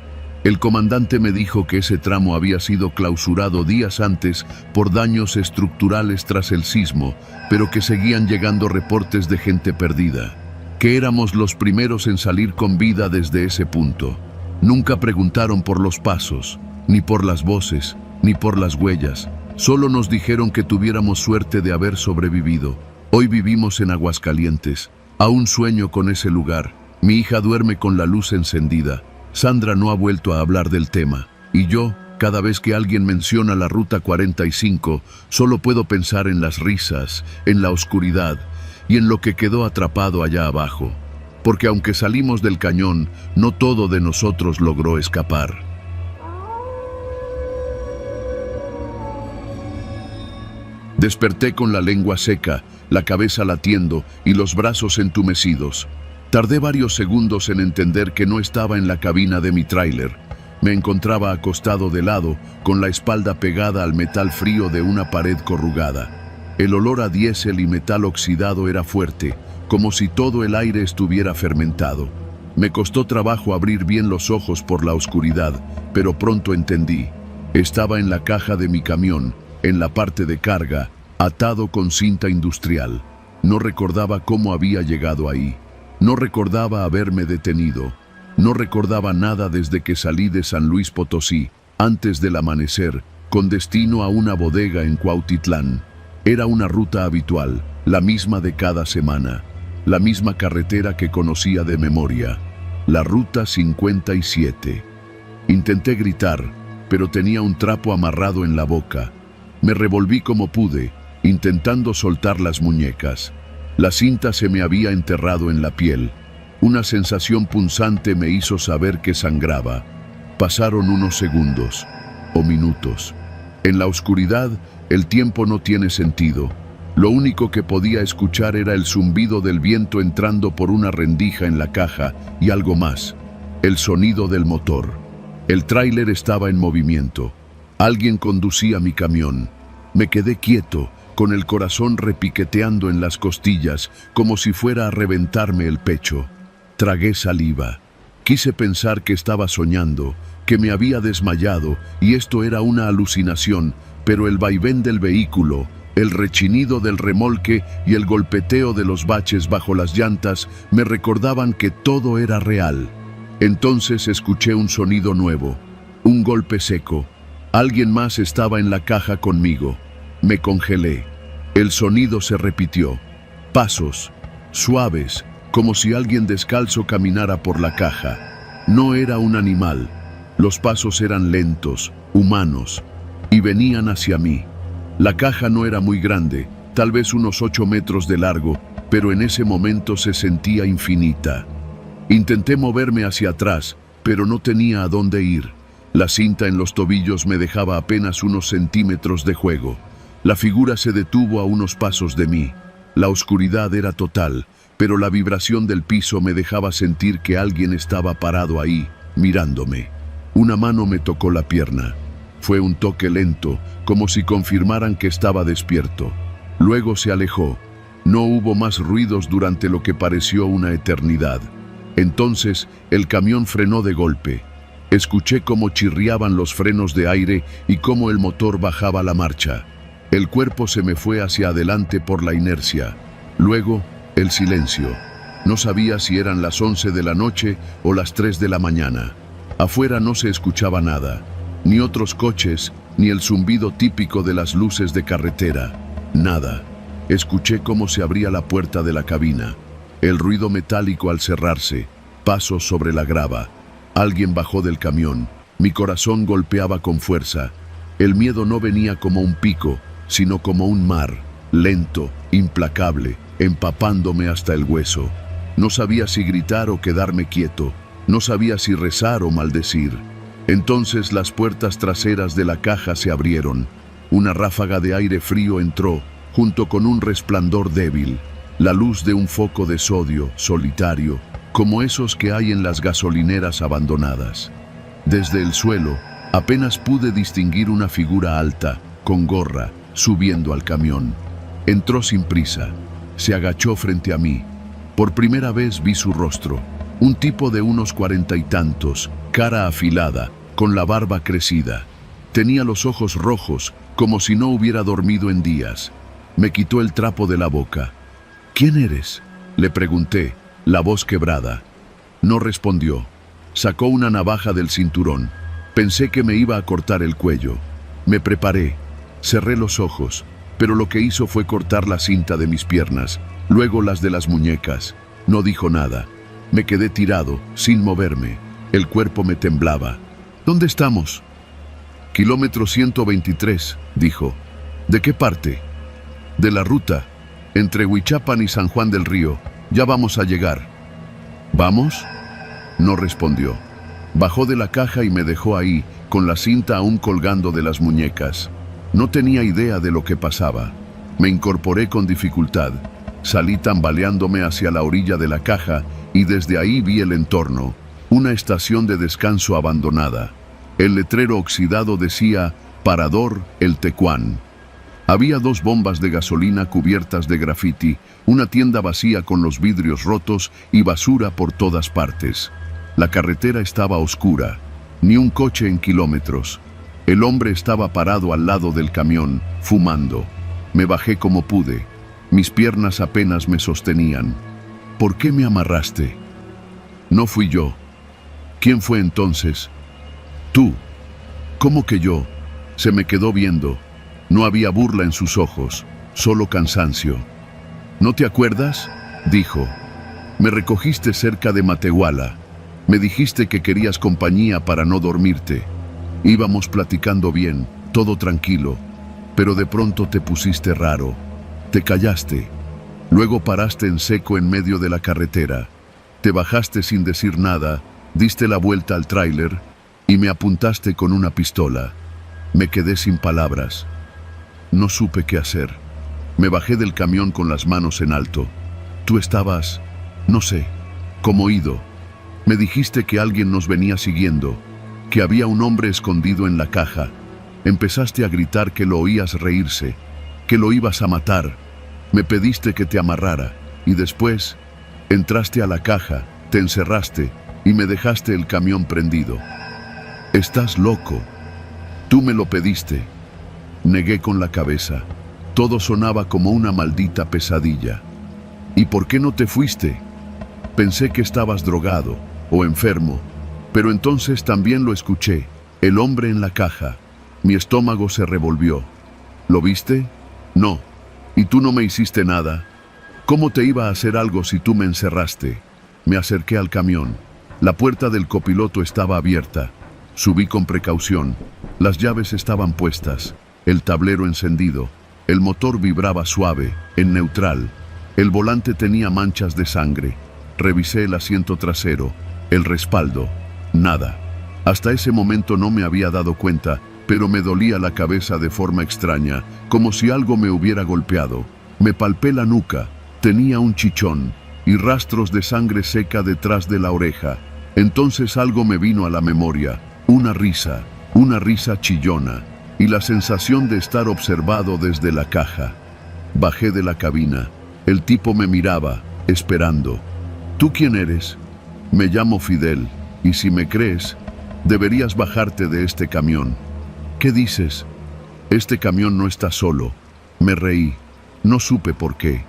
El comandante me dijo que ese tramo había sido clausurado días antes por daños estructurales tras el sismo, pero que seguían llegando reportes de gente perdida. Que éramos los primeros en salir con vida desde ese punto. Nunca preguntaron por los pasos, ni por las voces, ni por las huellas. Solo nos dijeron que tuviéramos suerte de haber sobrevivido. Hoy vivimos en Aguascalientes. Aún sueño con ese lugar. Mi hija duerme con la luz encendida. Sandra no ha vuelto a hablar del tema. Y yo, cada vez que alguien menciona la Ruta 45, solo puedo pensar en las risas, en la oscuridad y en lo que quedó atrapado allá abajo. Porque aunque salimos del cañón, no todo de nosotros logró escapar. Desperté con la lengua seca, la cabeza latiendo y los brazos entumecidos. Tardé varios segundos en entender que no estaba en la cabina de mi tráiler. Me encontraba acostado de lado, con la espalda pegada al metal frío de una pared corrugada. El olor a diésel y metal oxidado era fuerte, como si todo el aire estuviera fermentado. Me costó trabajo abrir bien los ojos por la oscuridad, pero pronto entendí. Estaba en la caja de mi camión, en la parte de carga, atado con cinta industrial. No recordaba cómo había llegado ahí. No recordaba haberme detenido. No recordaba nada desde que salí de San Luis Potosí, antes del amanecer, con destino a una bodega en Cuautitlán. Era una ruta habitual, la misma de cada semana. La misma carretera que conocía de memoria. La Ruta 57. Intenté gritar, pero tenía un trapo amarrado en la boca. Me revolví como pude, intentando soltar las muñecas. La cinta se me había enterrado en la piel. Una sensación punzante me hizo saber que sangraba. Pasaron unos segundos, o minutos. En la oscuridad, el tiempo no tiene sentido. Lo único que podía escuchar era el zumbido del viento entrando por una rendija en la caja y algo más, el sonido del motor. El tráiler estaba en movimiento. Alguien conducía mi camión. Me quedé quieto, con el corazón repiqueteando en las costillas, como si fuera a reventarme el pecho. Tragué saliva. Quise pensar que estaba soñando, que me había desmayado y esto era una alucinación, pero el vaivén del vehículo, el rechinido del remolque y el golpeteo de los baches bajo las llantas me recordaban que todo era real. Entonces escuché un sonido nuevo, un golpe seco. Alguien más estaba en la caja conmigo. Me congelé. El sonido se repitió. Pasos, suaves, como si alguien descalzo caminara por la caja. No era un animal. Los pasos eran lentos, humanos, y venían hacia mí. La caja no era muy grande, tal vez unos 8 metros de largo, pero en ese momento se sentía infinita. Intenté moverme hacia atrás, pero no tenía a dónde ir. La cinta en los tobillos me dejaba apenas unos centímetros de juego. La figura se detuvo a unos pasos de mí. La oscuridad era total, pero la vibración del piso me dejaba sentir que alguien estaba parado ahí, mirándome. Una mano me tocó la pierna. Fue un toque lento, como si confirmaran que estaba despierto. Luego se alejó. No hubo más ruidos durante lo que pareció una eternidad. Entonces, el camión frenó de golpe. Escuché cómo chirriaban los frenos de aire y cómo el motor bajaba la marcha. El cuerpo se me fue hacia adelante por la inercia. Luego, el silencio. No sabía si eran las 11 de la noche o las 3 de la mañana. Afuera no se escuchaba nada. Ni otros coches, ni el zumbido típico de las luces de carretera. Nada. Escuché cómo se abría la puerta de la cabina. El ruido metálico al cerrarse. Pasos sobre la grava. Alguien bajó del camión. Mi corazón golpeaba con fuerza. El miedo no venía como un pico, sino como un mar, lento, implacable, empapándome hasta el hueso. No sabía si gritar o quedarme quieto. No sabía si rezar o maldecir. Entonces las puertas traseras de la caja se abrieron. Una ráfaga de aire frío entró, junto con un resplandor débil. La luz de un foco de sodio, solitario, como esos que hay en las gasolineras abandonadas. Desde el suelo, apenas pude distinguir una figura alta, con gorra, subiendo al camión. Entró sin prisa. Se agachó frente a mí. Por primera vez vi su rostro. Un tipo de unos 40 y tantos, cara afilada, con la barba crecida. Tenía los ojos rojos, como si no hubiera dormido en días. Me quitó el trapo de la boca. ¿Quién eres?, le pregunté, la voz quebrada. No respondió. Sacó una navaja del cinturón. Pensé que me iba a cortar el cuello. Me preparé. Cerré los ojos, pero lo que hizo fue cortar la cinta de mis piernas, luego las de las muñecas. No dijo nada. Me quedé tirado, sin moverme. El cuerpo me temblaba. ¿Dónde estamos? Kilómetro 123, dijo. ¿De qué parte? De la ruta, entre Huichapan y San Juan del Río. Ya vamos a llegar. ¿Vamos? No respondió. Bajó de la caja y me dejó ahí, con la cinta aún colgando de las muñecas. No tenía idea de lo que pasaba. Me incorporé con dificultad. Salí tambaleándome hacia la orilla de la caja y desde ahí vi el entorno. Una estación de descanso abandonada. El letrero oxidado decía Parador El Tecuán. Había 2 bombas de gasolina cubiertas de grafiti, una tienda vacía con los vidrios rotos y basura por todas partes. La carretera estaba oscura, ni un coche en kilómetros. El hombre estaba parado al lado del camión, fumando. Me bajé como pude. Mis piernas apenas me sostenían. ¿Por qué me amarraste? No fui yo. ¿Quién fue entonces? Tú. ¿Cómo que yo? Se me quedó viendo. No había burla en sus ojos, solo cansancio. ¿No te acuerdas?, dijo. Me recogiste cerca de Matehuala. Me dijiste que querías compañía para no dormirte. Íbamos platicando bien, todo tranquilo, pero de pronto te pusiste raro. Te callaste. Luego paraste en seco en medio de la carretera. Te bajaste sin decir nada, diste la vuelta al tráiler y me apuntaste con una pistola. Me quedé sin palabras. No supe qué hacer. Me bajé del camión con las manos en alto. Tú estabas, no sé, como ido. Me dijiste que alguien nos venía siguiendo, que había un hombre escondido en la caja. Empezaste a gritar que lo oías reírse, que lo ibas a matar. Me pediste que te amarrara y después entraste a la caja, te encerraste y me dejaste el camión prendido. Estás loco. Tú me lo pediste. Negué con la cabeza. Todo sonaba como una maldita pesadilla. ¿Y por qué no te fuiste? Pensé que estabas drogado o enfermo, pero entonces también lo escuché, el hombre en la caja. Mi estómago se revolvió. ¿Lo viste? No. ¿Y tú no me hiciste nada? ¿Cómo te iba a hacer algo si tú me encerraste? Me acerqué al camión. La puerta del copiloto estaba abierta. Subí con precaución. Las llaves estaban puestas. El tablero encendido. El motor vibraba suave, en neutral. El volante tenía manchas de sangre. Revisé el asiento trasero, el respaldo. Nada. Hasta ese momento no me había dado cuenta, pero me dolía la cabeza de forma extraña, como si algo me hubiera golpeado. Me palpé la nuca, tenía un chichón y rastros de sangre seca detrás de la oreja. Entonces algo me vino a la memoria, una risa chillona, y la sensación de estar observado desde la caja. Bajé de la cabina. El tipo me miraba, esperando. ¿Tú quién eres? Me llamo Fidel, y si me crees, deberías bajarte de este camión. ¿Qué dices? Este camión no está solo. Me reí. No supe por qué.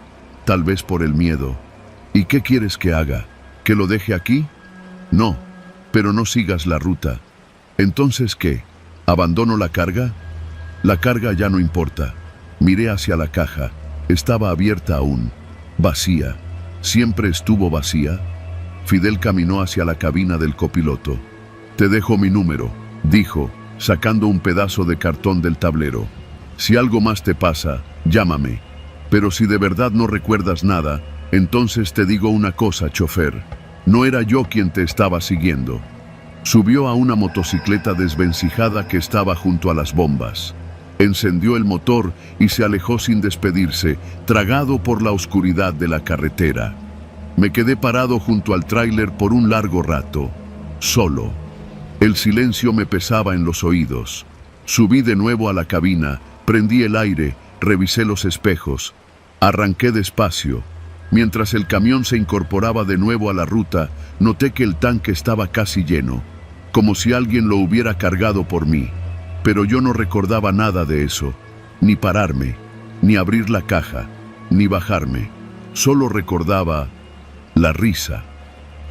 Tal vez por el miedo. ¿Y qué quieres que haga? ¿Que lo deje aquí? No, pero no sigas la ruta. ¿Entonces qué? ¿Abandono la carga? La carga ya no importa. Miré hacia la caja. Estaba abierta aún. Vacía. ¿Siempre estuvo vacía? Fidel caminó hacia la cabina del copiloto. Te dejo mi número, dijo, sacando un pedazo de cartón del tablero. Si algo más te pasa, llámame. Pero si de verdad no recuerdas nada, entonces te digo una cosa, chofer. No era yo quien te estaba siguiendo. Subió a una motocicleta desvencijada que estaba junto a las bombas. Encendió el motor y se alejó sin despedirse, tragado por la oscuridad de la carretera. Me quedé parado junto al tráiler por un largo rato, solo. El silencio me pesaba en los oídos. Subí de nuevo a la cabina, prendí el aire, revisé los espejos. Arranqué despacio. Mientras el camión se incorporaba de nuevo a la ruta, noté que el tanque estaba casi lleno, como si alguien lo hubiera cargado por mí. Pero yo no recordaba nada de eso, ni pararme, ni abrir la caja, ni bajarme. Solo recordaba la risa.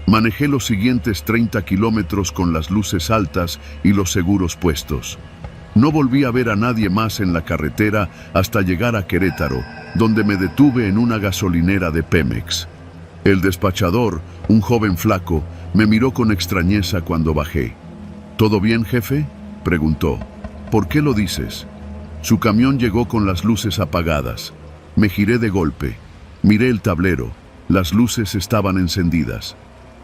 Manejé los siguientes 30 kilómetros con las luces altas y los seguros puestos. No volví a ver a nadie más en la carretera hasta llegar a Querétaro, donde me detuve en una gasolinera de Pemex. El despachador, un joven flaco, me miró con extrañeza cuando bajé. ¿Todo bien, jefe?, preguntó. ¿Por qué lo dices? Su camión llegó con las luces apagadas. Me giré de golpe. Miré el tablero. Las luces estaban encendidas.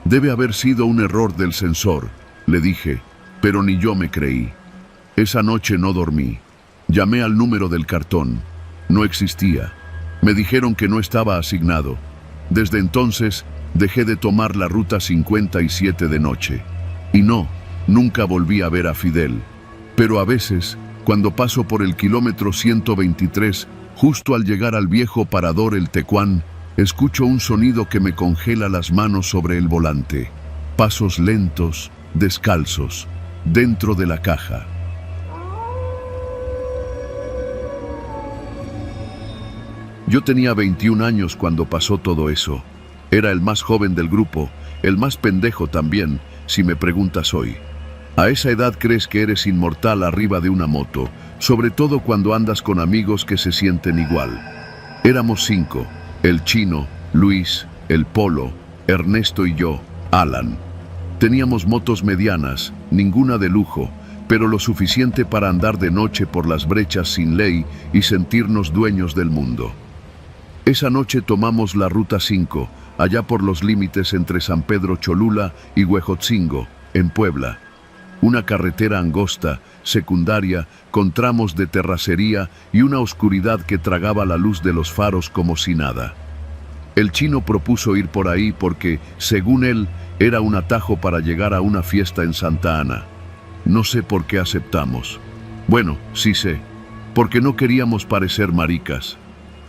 Debe haber sido un error del sensor, le dije, pero ni yo me creí. Esa noche no dormí. Llamé al número del cartón. No existía. Me dijeron que no estaba asignado. Desde entonces, dejé de tomar la ruta 57 de noche. Y no, nunca volví a ver a Fidel. Pero a veces, cuando paso por el kilómetro 123, justo al llegar al viejo parador El Tecuán, escucho un sonido que me congela las manos sobre el volante. Pasos lentos, descalzos, dentro de la caja. Yo tenía 21 años cuando pasó todo eso. Era el más joven del grupo, el más pendejo también, si me preguntas hoy. A esa edad crees que eres inmortal arriba de una moto, sobre todo cuando andas con amigos que se sienten igual. Éramos 5, el Chino, Luis, el Polo, Ernesto y yo, Alan. Teníamos motos medianas, ninguna de lujo, pero lo suficiente para andar de noche por las brechas sin ley y sentirnos dueños del mundo. Esa noche tomamos la Ruta 5, allá por los límites entre San Pedro Cholula y Huejotzingo, en Puebla. Una carretera angosta, secundaria, con tramos de terracería y una oscuridad que tragaba la luz de los faros como si nada. El Chino propuso ir por ahí porque, según él, era un atajo para llegar a una fiesta en Santa Ana. No sé por qué aceptamos. Bueno, sí sé, porque no queríamos parecer maricas.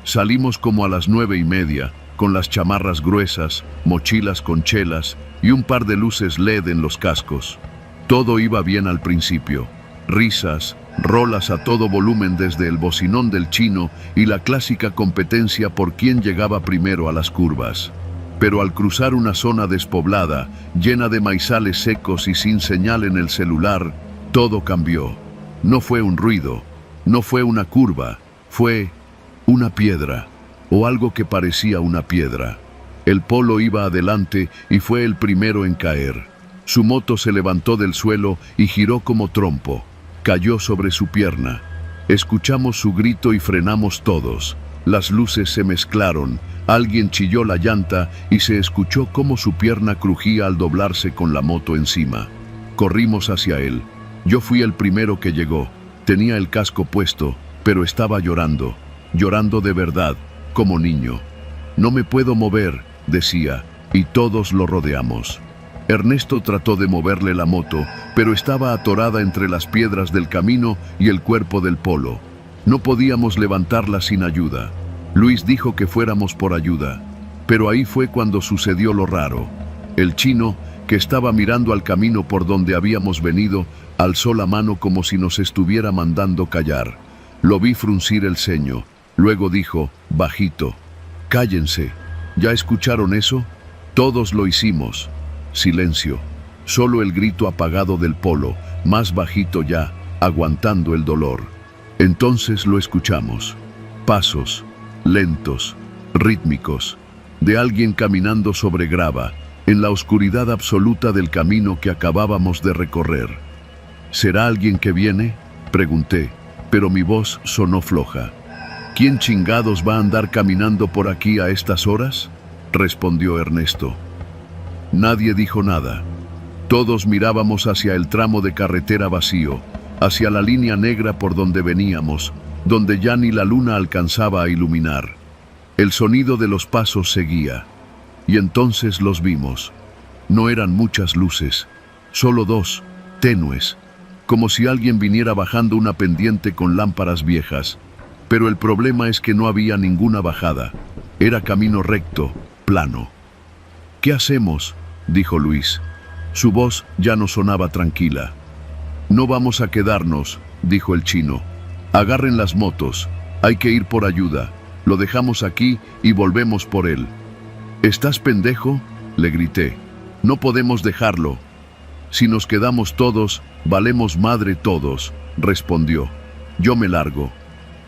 Salimos como a las 9:30, con las chamarras gruesas, mochilas con chelas y un par de luces LED en los cascos. Todo iba bien al principio. Risas, rolas a todo volumen desde el bocinón del Chino y la clásica competencia por quién llegaba primero a las curvas. Pero al cruzar una zona despoblada, llena de maizales secos y sin señal en el celular, todo cambió. No fue un ruido, no fue una curva, fue una piedra, o algo que parecía una piedra. El Polo iba adelante y fue el primero en caer. Su moto se levantó del suelo y giró como trompo. Cayó sobre su pierna. Escuchamos su grito y frenamos todos. Las luces se mezclaron, alguien chilló la llanta y se escuchó cómo su pierna crujía al doblarse con la moto encima. Corrimos hacia él. Yo fui el primero que llegó. Tenía el casco puesto, pero estaba llorando. Llorando de verdad, como niño. No me puedo mover, decía, y todos lo rodeamos. Ernesto trató de moverle la moto, pero estaba atorada entre las piedras del camino y el cuerpo del Polo. No podíamos levantarla sin ayuda. Luis dijo que fuéramos por ayuda, pero ahí fue cuando sucedió lo raro. El chino, que estaba mirando al camino por donde habíamos venido, alzó la mano como si nos estuviera mandando callar. Lo vi fruncir el ceño. Luego dijo, bajito, cállense. ¿Ya escucharon eso? Todos lo hicimos. Silencio. Solo el grito apagado del Polo, más bajito ya, aguantando el dolor. Entonces lo escuchamos. Pasos, lentos, rítmicos, de alguien caminando sobre grava, en la oscuridad absoluta del camino que acabábamos de recorrer. ¿Será alguien que viene?, pregunté, pero mi voz sonó floja. ¿Quién chingados va a andar caminando por aquí a estas horas?, respondió Ernesto. Nadie dijo nada. Todos mirábamos hacia el tramo de carretera vacío, hacia la línea negra por donde veníamos, donde ya ni la luna alcanzaba a iluminar. El sonido de los pasos seguía, y entonces los vimos. No eran muchas luces, solo dos, tenues, como si alguien viniera bajando una pendiente con lámparas viejas. Pero el problema es que no había ninguna bajada. Era camino recto, plano. ¿Qué hacemos?, dijo Luis. Su voz ya no sonaba tranquila. No vamos a quedarnos, dijo el chino. Agarren las motos, hay que ir por ayuda. Lo dejamos aquí y volvemos por él. ¿Estás pendejo?, le grité. No podemos dejarlo. Si nos quedamos todos, valemos madre todos, respondió. Yo me largo.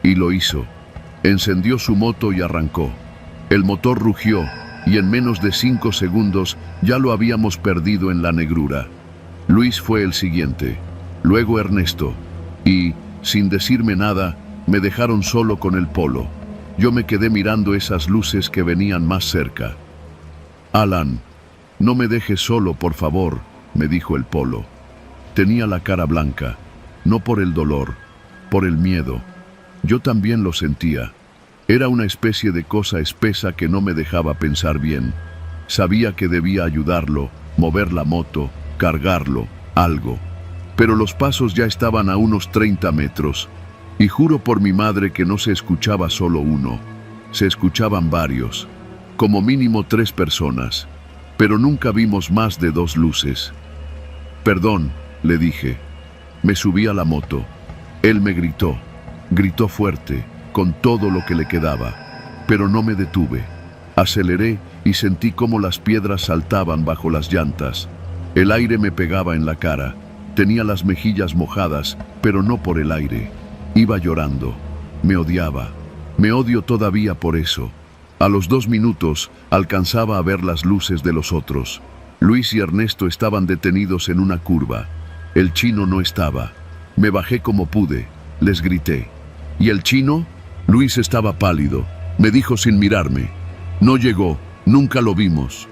Y lo hizo. Encendió su moto y arrancó. El motor rugió, y en menos de 5 segundos ya lo habíamos perdido en la negrura. Luis fue el siguiente, luego Ernesto, y, sin decirme nada, me dejaron solo con el Polo. Yo me quedé mirando esas luces que venían más cerca. Alan, no me dejes solo, por favor, me dijo el Polo. Tenía la cara blanca, no por el dolor, por el miedo. Yo también lo sentía. Era una especie de cosa espesa que no me dejaba pensar bien. Sabía que debía ayudarlo, mover la moto, cargarlo, algo. Pero los pasos ya estaban a unos 30 metros. Y juro por mi madre que no se escuchaba solo uno. Se escuchaban varios. Como mínimo 3 personas. Pero nunca vimos más de 2 luces. Perdón, le dije. Me subí a la moto. Él me gritó. Gritó fuerte, con todo lo que le quedaba, pero no me detuve. Aceleré y sentí cómo las piedras saltaban bajo las llantas. El aire me pegaba en la cara. Tenía las mejillas mojadas, pero no por el aire. Iba llorando. Me odiaba. Me odio todavía por eso. A los 2 minutos alcanzaba a ver las luces de los otros. Luis y Ernesto estaban detenidos en una curva. El chino no estaba. Me bajé como pude. Les grité. ¿Y el chino? Luis estaba pálido. Me dijo sin mirarme. No llegó, nunca lo vimos.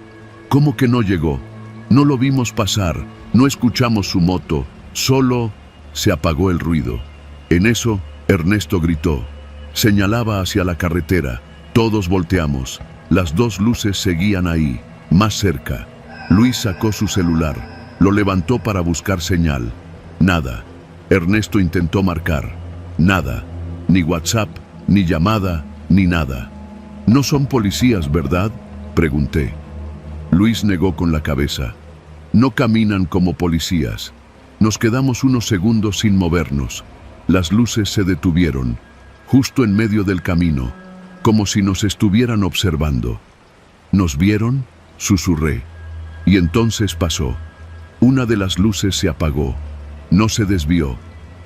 ¿Cómo que no llegó? No lo vimos pasar, no escuchamos su moto, solo se apagó el ruido. En eso, Ernesto gritó. Señalaba hacia la carretera. Todos volteamos. Las 2 luces seguían ahí, más cerca. Luis sacó su celular. Lo levantó para buscar señal. Nada. Ernesto intentó marcar. Nada. Ni WhatsApp, ni llamada, ni nada. ¿No son policías, verdad?, pregunté. Luis negó con la cabeza. No caminan como policías. Nos quedamos unos segundos sin movernos. Las luces se detuvieron, justo en medio del camino, como si nos estuvieran observando. ¿Nos vieron?, susurré. Y entonces pasó. Una de las luces se apagó. No se desvió.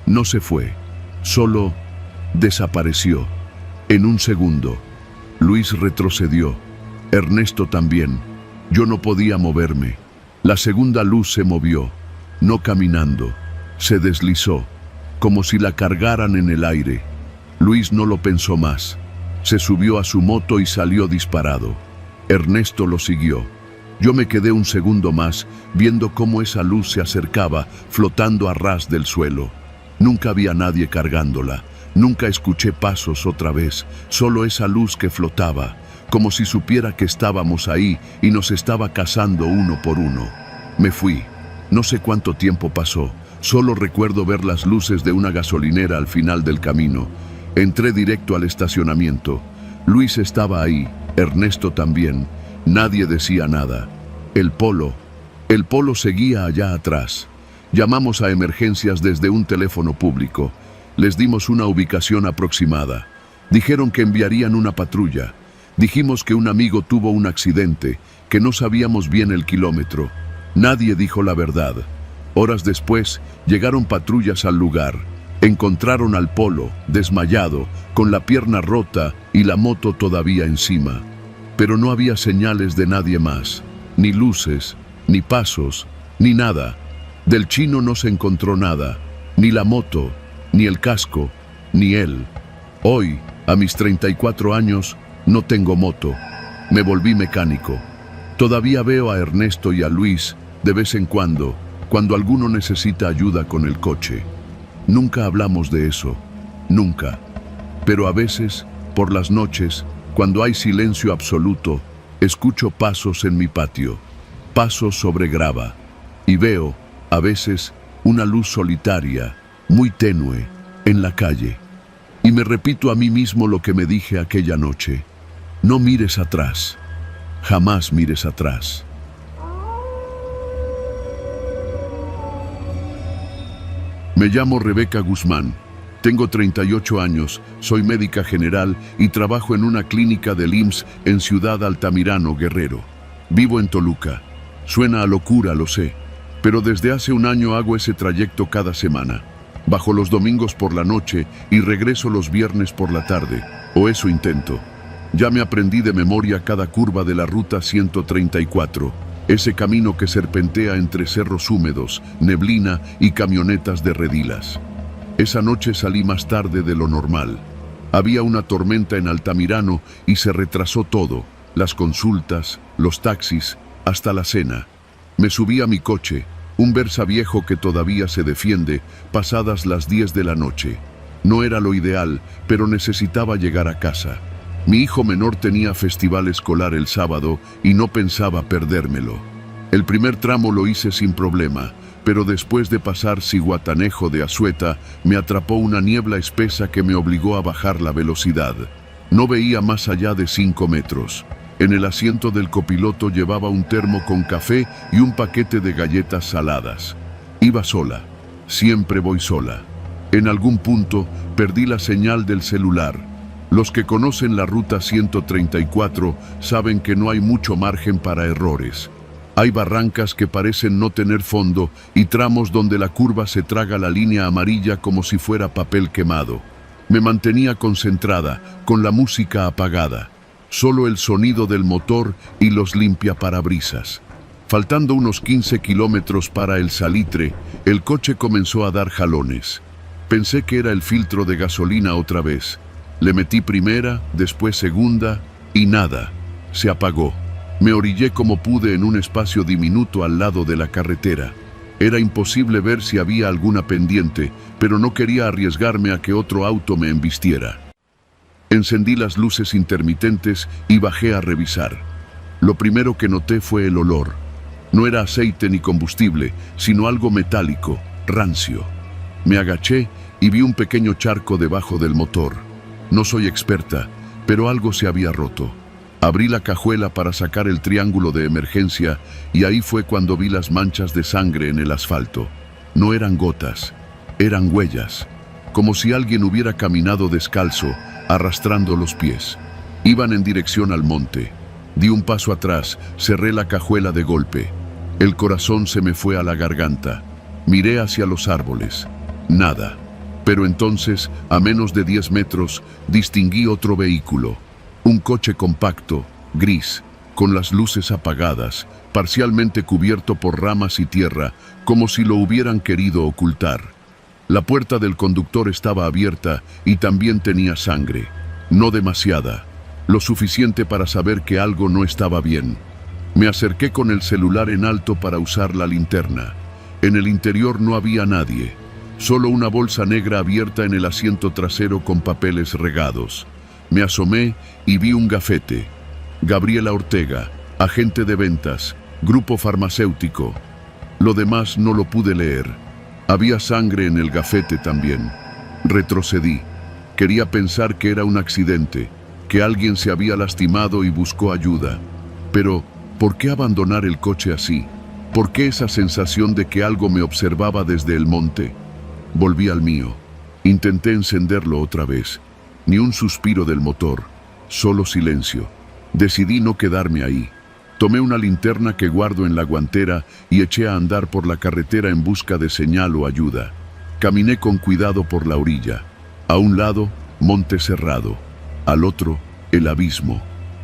No se fue. Solo desapareció. En un segundo. Luis retrocedió. Ernesto también. Yo no podía moverme. La segunda luz se movió. No caminando. Se deslizó. Como si la cargaran en el aire. Luis no lo pensó más. Se subió a su moto y salió disparado. Ernesto lo siguió. Yo me quedé un segundo más, viendo cómo esa luz se acercaba, flotando a ras del suelo. Nunca había nadie cargándola, nunca escuché pasos otra vez, solo esa luz que flotaba, como si supiera que estábamos ahí y nos estaba cazando uno por uno. Me fui. No sé cuánto tiempo pasó, solo recuerdo ver las luces de una gasolinera al final del camino. Entré directo al estacionamiento. Luis estaba ahí, Ernesto también. Nadie decía nada. El Polo seguía allá atrás. Llamamos a emergencias desde un teléfono público. Les dimos una ubicación aproximada. Dijeron que enviarían una patrulla. Dijimos que un amigo tuvo un accidente, que no sabíamos bien el kilómetro. Nadie dijo la verdad. Horas después, llegaron patrullas al lugar. Encontraron al Polo, desmayado, con la pierna rota y la moto todavía encima. Pero no había señales de nadie más, ni luces, ni pasos, ni nada. Del chino no se encontró nada, ni la moto, ni el casco, ni él. Hoy, a mis 34 años, no tengo moto. Me volví mecánico. Todavía veo a Ernesto y a Luis de vez en cuando alguno necesita ayuda con el coche. Nunca hablamos de eso, nunca. Pero a veces, por las noches, cuando hay silencio absoluto, escucho pasos en mi patio, pasos sobre grava, y veo, a veces, una luz solitaria, muy tenue, en la calle. Y me repito a mí mismo lo que me dije aquella noche: no mires atrás, jamás mires atrás. Me llamo Rebeca Guzmán. Tengo 38 años, soy médica general y trabajo en una clínica del IMSS en Ciudad Altamirano, Guerrero. Vivo en Toluca. Suena a locura, lo sé, pero desde hace un año hago ese trayecto cada semana. Bajo los domingos por la noche y regreso los viernes por la tarde, o eso intento. Ya me aprendí de memoria cada curva de la Ruta 134, ese camino que serpentea entre cerros húmedos, neblina y camionetas de redilas. Esa noche salí más tarde de lo normal. Había una tormenta en Altamirano y se retrasó todo, las consultas, los taxis, hasta la cena. Me subí a mi coche, un Versa viejo que todavía se defiende, pasadas las 10 de la noche. No era lo ideal, pero necesitaba llegar a casa. Mi hijo menor tenía festival escolar el sábado y no pensaba perdérmelo. El primer tramo lo hice sin problema, pero después de pasar Zihuatanejo de Azueta, me atrapó una niebla espesa que me obligó a bajar la velocidad. No veía más allá de 5 metros. En el asiento del copiloto llevaba un termo con café y un paquete de galletas saladas. Iba sola. Siempre voy sola. En algún punto perdí la señal del celular. Los que conocen la Ruta 134 saben que no hay mucho margen para errores. Hay barrancas que parecen no tener fondo y tramos donde la curva se traga la línea amarilla como si fuera papel quemado. Me mantenía concentrada, con la música apagada. Solo el sonido del motor y los limpiaparabrisas. Faltando unos 15 kilómetros para el Salitre, el coche comenzó a dar jalones. Pensé que era el filtro de gasolina otra vez. Le metí primera, después segunda y nada. Se apagó. Me orillé como pude en un espacio diminuto al lado de la carretera. Era imposible ver si había alguna pendiente, pero no quería arriesgarme a que otro auto me embistiera. Encendí las luces intermitentes y bajé a revisar. Lo primero que noté fue el olor. No era aceite ni combustible, sino algo metálico, rancio. Me agaché y vi un pequeño charco debajo del motor. No soy experta, pero algo se había roto. Abrí la cajuela para sacar el triángulo de emergencia y ahí fue cuando vi las manchas de sangre en el asfalto. No eran gotas, eran huellas, como si alguien hubiera caminado descalzo, arrastrando los pies. Iban en dirección al monte. Di un paso atrás, cerré la cajuela de golpe. El corazón se me fue a la garganta. Miré hacia los árboles. Nada. Pero entonces, a menos de 10 metros, distinguí otro vehículo. Un coche compacto, gris, con las luces apagadas, parcialmente cubierto por ramas y tierra, como si lo hubieran querido ocultar. La puerta del conductor estaba abierta y también tenía sangre. No demasiada, lo suficiente para saber que algo no estaba bien. Me acerqué con el celular en alto para usar la linterna. En el interior no había nadie, solo una bolsa negra abierta en el asiento trasero con papeles regados. Me asomé y vi un gafete. Gabriela Ortega, agente de ventas, grupo farmacéutico. Lo demás no lo pude leer. Había sangre en el gafete también. Retrocedí. Quería pensar que era un accidente, que alguien se había lastimado y buscó ayuda. Pero, ¿por qué abandonar el coche así? ¿Por qué esa sensación de que algo me observaba desde el monte? Volví al mío. Intenté encenderlo otra vez. Ni un suspiro del motor, solo silencio. Decidí no quedarme ahí. Tomé una linterna que guardo en la guantera y eché a andar por la carretera en busca de señal o ayuda. Caminé con cuidado por la orilla. A un lado, monte cerrado. Al otro, el abismo.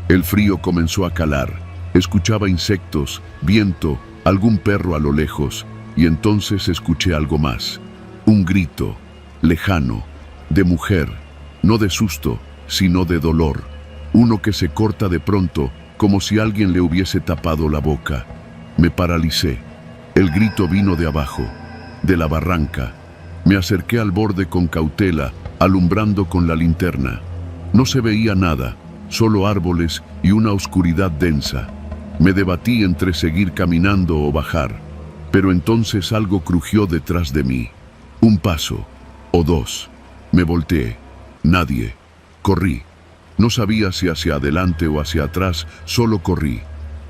El frío comenzó a calar. Escuchaba insectos, viento, algún perro a lo lejos, y entonces escuché algo más. Un grito, lejano, de mujer, no de susto, sino de dolor. Uno que se corta de pronto, como si alguien le hubiese tapado la boca. Me paralicé. El grito vino de abajo, de la barranca. Me acerqué al borde con cautela, alumbrando con la linterna. No se veía nada, solo árboles y una oscuridad densa. Me debatí entre seguir caminando o bajar, pero entonces algo crujió detrás de mí. Un paso, o dos. Me volteé. Nadie. Corrí. No sabía si hacia adelante o hacia atrás, solo corrí.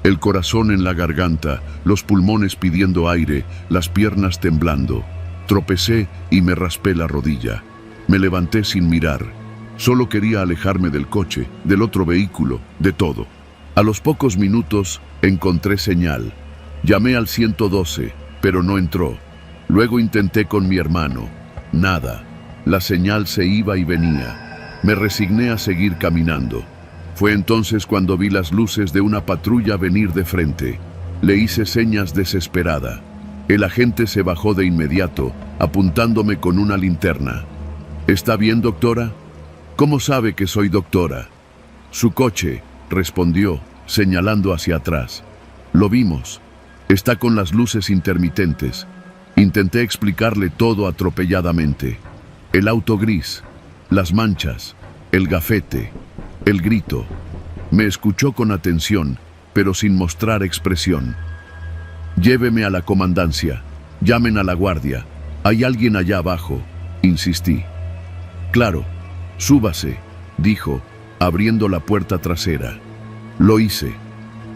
El corazón en la garganta, los pulmones pidiendo aire, las piernas temblando. Tropecé y me raspé la rodilla. Me levanté sin mirar. Solo quería alejarme del coche, del otro vehículo, de todo. A los pocos minutos encontré señal. Llamé al 112, pero no entró. Luego intenté con mi hermano. Nada. La señal se iba y venía. Me resigné a seguir caminando. Fue entonces cuando vi las luces de una patrulla venir de frente. Le hice señas desesperada. El agente se bajó de inmediato, apuntándome con una linterna. ¿Está bien, doctora? ¿Cómo sabe que soy doctora? Su coche, respondió, señalando hacia atrás. Lo vimos. Está con las luces intermitentes. Intenté explicarle todo atropelladamente. El auto gris, las manchas, el gafete, el grito. Me escuchó con atención, pero sin mostrar expresión. Lléveme a la comandancia. Llamen a la guardia. Hay alguien allá abajo, insistí. Claro, súbase, dijo, abriendo la puerta trasera. Lo hice.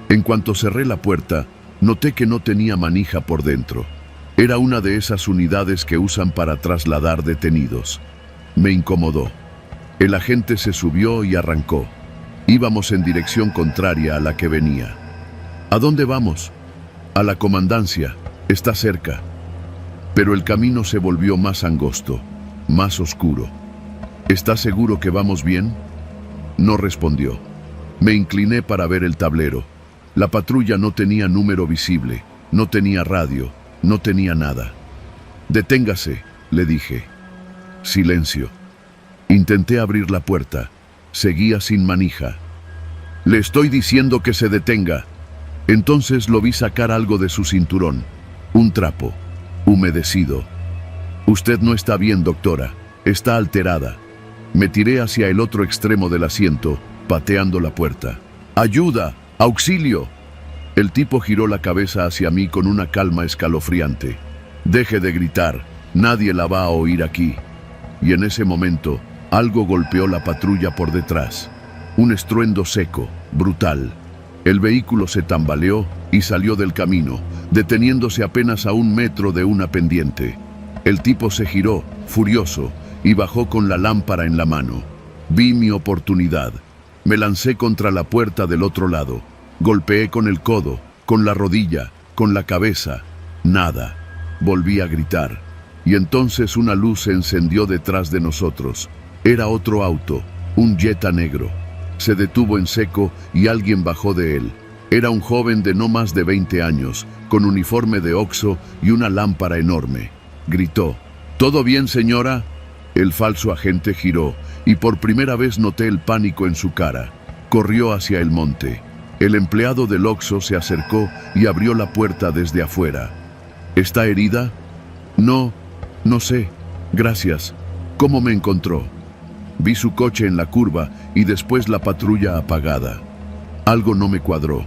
En cuanto cerré la puerta, noté que no tenía manija por dentro. Era una de esas unidades que usan para trasladar detenidos. Me incomodó. El agente se subió y arrancó. Íbamos en dirección contraria a la que venía. ¿A dónde vamos? A la comandancia. Está cerca. Pero el camino se volvió más angosto, más oscuro. ¿Está seguro que vamos bien? No respondió. Me incliné para ver el tablero. La patrulla no tenía número visible, no tenía radio, no tenía nada. Deténgase, le dije. Silencio. Intenté abrir la puerta. Seguía sin manija. Le estoy diciendo que se detenga. Entonces lo vi sacar algo de su cinturón. Un trapo, humedecido. Usted no está bien, doctora. Está alterada. Me tiré hacia el otro extremo del asiento, pateando la puerta. ¡Ayuda! ¡Auxilio! El tipo giró la cabeza hacia mí con una calma escalofriante. Deje de gritar, nadie la va a oír aquí. Y en ese momento, algo golpeó la patrulla por detrás. Un estruendo seco, brutal. El vehículo se tambaleó y salió del camino, deteniéndose apenas a 1 metro de una pendiente. El tipo se giró, furioso, y bajó con la lámpara en la mano. Vi mi oportunidad. Me lancé contra la puerta del otro lado. Golpeé con el codo, con la rodilla, con la cabeza. Nada. Volví a gritar. Y entonces una luz se encendió detrás de nosotros. Era otro auto, un Jetta negro. Se detuvo en seco y alguien bajó de él. Era un joven de no más de 20 años, con uniforme de Oxxo y una lámpara enorme. Gritó: ¿Todo bien, señora? El falso agente giró y por primera vez noté el pánico en su cara. Corrió hacia el monte. El empleado del Oxxo se acercó y abrió la puerta desde afuera. ¿Está herida? No sé. Gracias. ¿Cómo me encontró? Vi su coche en la curva y después la patrulla apagada. Algo no me cuadró.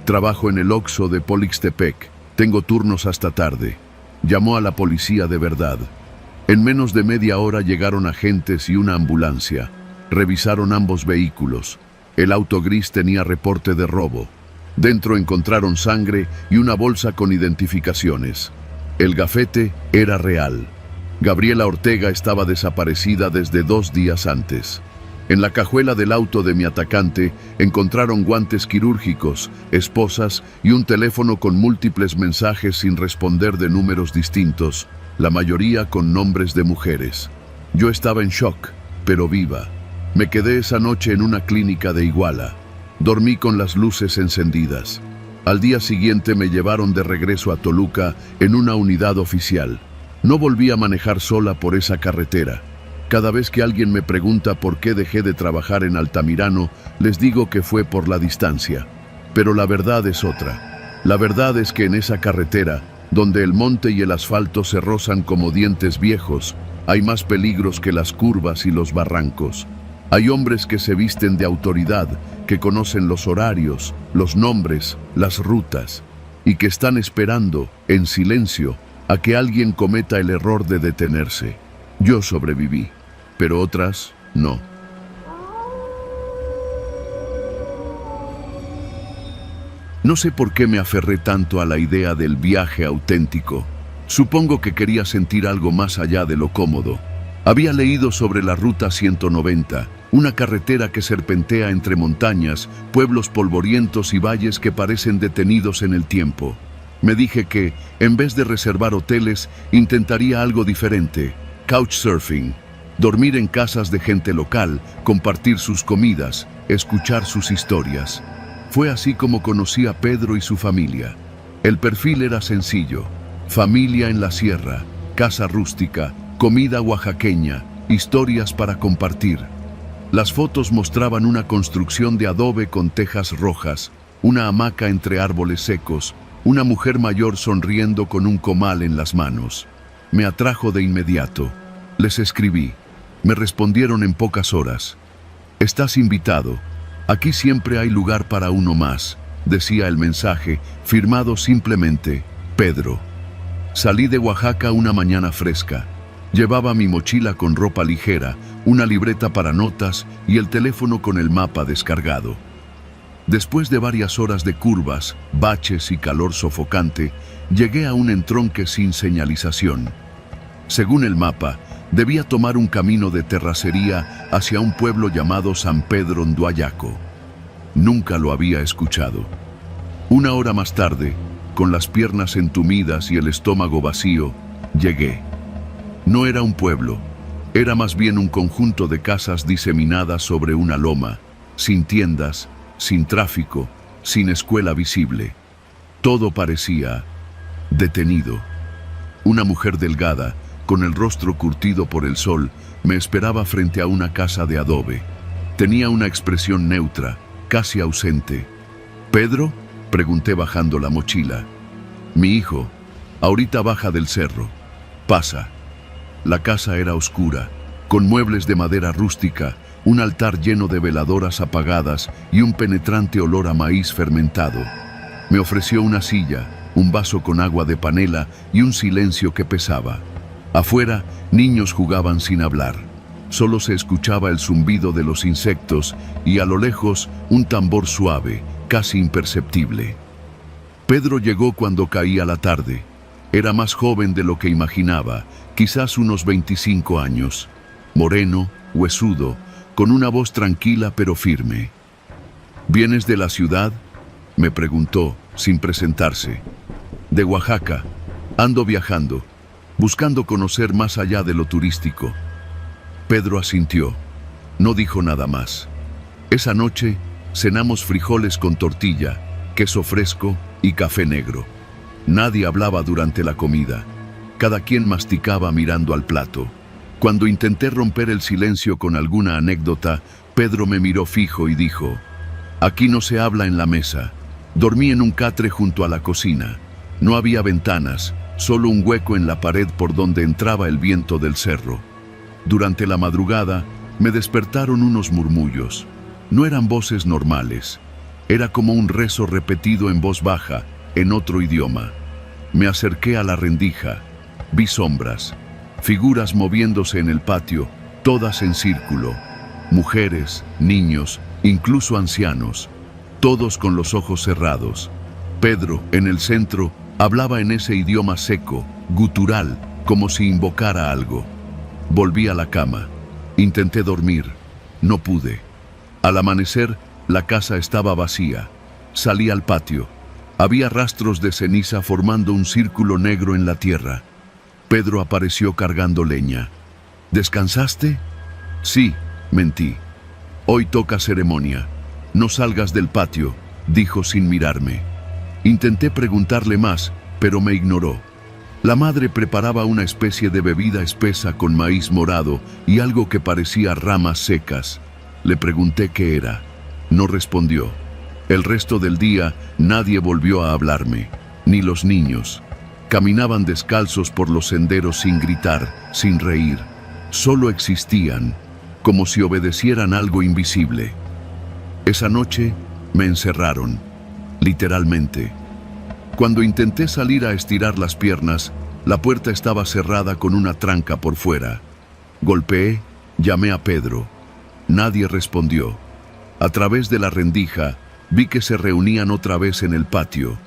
Trabajo en el Oxxo de Polixtepec. Tengo turnos hasta tarde. Llamó a la policía de verdad. En menos de media hora llegaron agentes y una ambulancia. Revisaron ambos vehículos. El auto gris tenía reporte de robo. Dentro encontraron sangre y una bolsa con identificaciones. El gafete era real. Gabriela Ortega estaba desaparecida desde 2 días antes. En la cajuela del auto de mi atacante encontraron guantes quirúrgicos, esposas y un teléfono con múltiples mensajes sin responder de números distintos, la mayoría con nombres de mujeres. Yo estaba en shock, pero viva. Me quedé esa noche en una clínica de Iguala. Dormí con las luces encendidas. Al día siguiente me llevaron de regreso a Toluca en una unidad oficial. No volví a manejar sola por esa carretera. Cada vez que alguien me pregunta por qué dejé de trabajar en Altamirano, les digo que fue por la distancia. Pero la verdad es otra. La verdad es que en esa carretera, donde el monte y el asfalto se rozan como dientes viejos, hay más peligros que las curvas y los barrancos. Hay hombres que se visten de autoridad, que conocen los horarios, los nombres, las rutas, y que están esperando, en silencio, a que alguien cometa el error de detenerse. Yo sobreviví, pero otras no. No sé por qué me aferré tanto a la idea del viaje auténtico. Supongo que quería sentir algo más allá de lo cómodo. Había leído sobre la Ruta 190, una carretera que serpentea entre montañas, pueblos polvorientos y valles que parecen detenidos en el tiempo. Me dije que, en vez de reservar hoteles, intentaría algo diferente: couchsurfing. Dormir en casas de gente local, compartir sus comidas, escuchar sus historias. Fue así como conocí a Pedro y su familia. El perfil era sencillo: familia en la sierra, casa rústica, comida oaxaqueña, historias para compartir. Las fotos mostraban una construcción de adobe con tejas rojas, una hamaca entre árboles secos, una mujer mayor sonriendo con un comal en las manos. Me atrajo de inmediato. Les escribí. Me respondieron en pocas horas. Estás invitado. Aquí siempre hay lugar para uno más, decía el mensaje, firmado simplemente Pedro. Salí de Oaxaca una mañana fresca. Llevaba mi mochila con ropa ligera, una libreta para notas y el teléfono con el mapa descargado. Después de varias horas de curvas, baches y calor sofocante, llegué a un entronque sin señalización. Según el mapa, debía tomar un camino de terracería hacia un pueblo llamado San Pedro Nduayaco. Nunca lo había escuchado. 1 hora más tarde, con las piernas entumidas y el estómago vacío, llegué. No era un pueblo, era más bien un conjunto de casas diseminadas sobre una loma, sin tiendas, sin tráfico, sin escuela visible. Todo parecía detenido. Una mujer delgada, con el rostro curtido por el sol, me esperaba frente a una casa de adobe. Tenía una expresión neutra, casi ausente. ¿Pedro?, pregunté bajando la mochila. Mi hijo, ahorita baja del cerro. Pasa. La casa era oscura, con muebles de madera rústica, un altar lleno de veladoras apagadas y un penetrante olor a maíz fermentado. Me ofreció una silla, un vaso con agua de panela y un silencio que pesaba. Afuera, niños jugaban sin hablar. Solo se escuchaba el zumbido de los insectos y a lo lejos un tambor suave, casi imperceptible. Pedro llegó cuando caía la tarde. Era más joven de lo que imaginaba, quizás unos 25 años. Moreno, huesudo, con una voz tranquila pero firme. ¿Vienes de la ciudad?, me preguntó, sin presentarse. De Oaxaca. Ando viajando, buscando conocer más allá de lo turístico. Pedro asintió. No dijo nada más. Esa noche cenamos frijoles con tortilla, queso fresco y café negro. Nadie hablaba durante la comida. Cada quien masticaba mirando al plato. Cuando intenté romper el silencio con alguna anécdota, Pedro me miró fijo y dijo: Aquí no se habla en la mesa. Dormí en un catre junto a la cocina. No había ventanas, solo un hueco en la pared por donde entraba el viento del cerro. Durante la madrugada me despertaron unos murmullos. No eran voces normales. Era como un rezo repetido en voz baja, en otro idioma. Me acerqué a la rendija. Vi sombras, figuras moviéndose en el patio, todas en círculo. Mujeres, niños, incluso ancianos, todos con los ojos cerrados. Pedro, en el centro, hablaba en ese idioma seco, gutural, como si invocara algo. Volví a la cama. Intenté dormir. No pude. Al amanecer, la casa estaba vacía. Salí al patio. Había rastros de ceniza formando un círculo negro en la tierra. Pedro apareció cargando leña. ¿Descansaste? Sí, mentí. Hoy toca ceremonia. No salgas del patio, dijo sin mirarme. Intenté preguntarle más, pero me ignoró. La madre preparaba una especie de bebida espesa con maíz morado y algo que parecía ramas secas. Le pregunté qué era. No respondió. El resto del día nadie volvió a hablarme, ni los niños. Caminaban descalzos por los senderos sin gritar, sin reír. Solo existían, como si obedecieran algo invisible. Esa noche me encerraron, literalmente. Cuando intenté salir a estirar las piernas, la puerta estaba cerrada con una tranca por fuera. Golpeé, llamé a Pedro. Nadie respondió. A través de la rendija, vi que se reunían otra vez en el patio.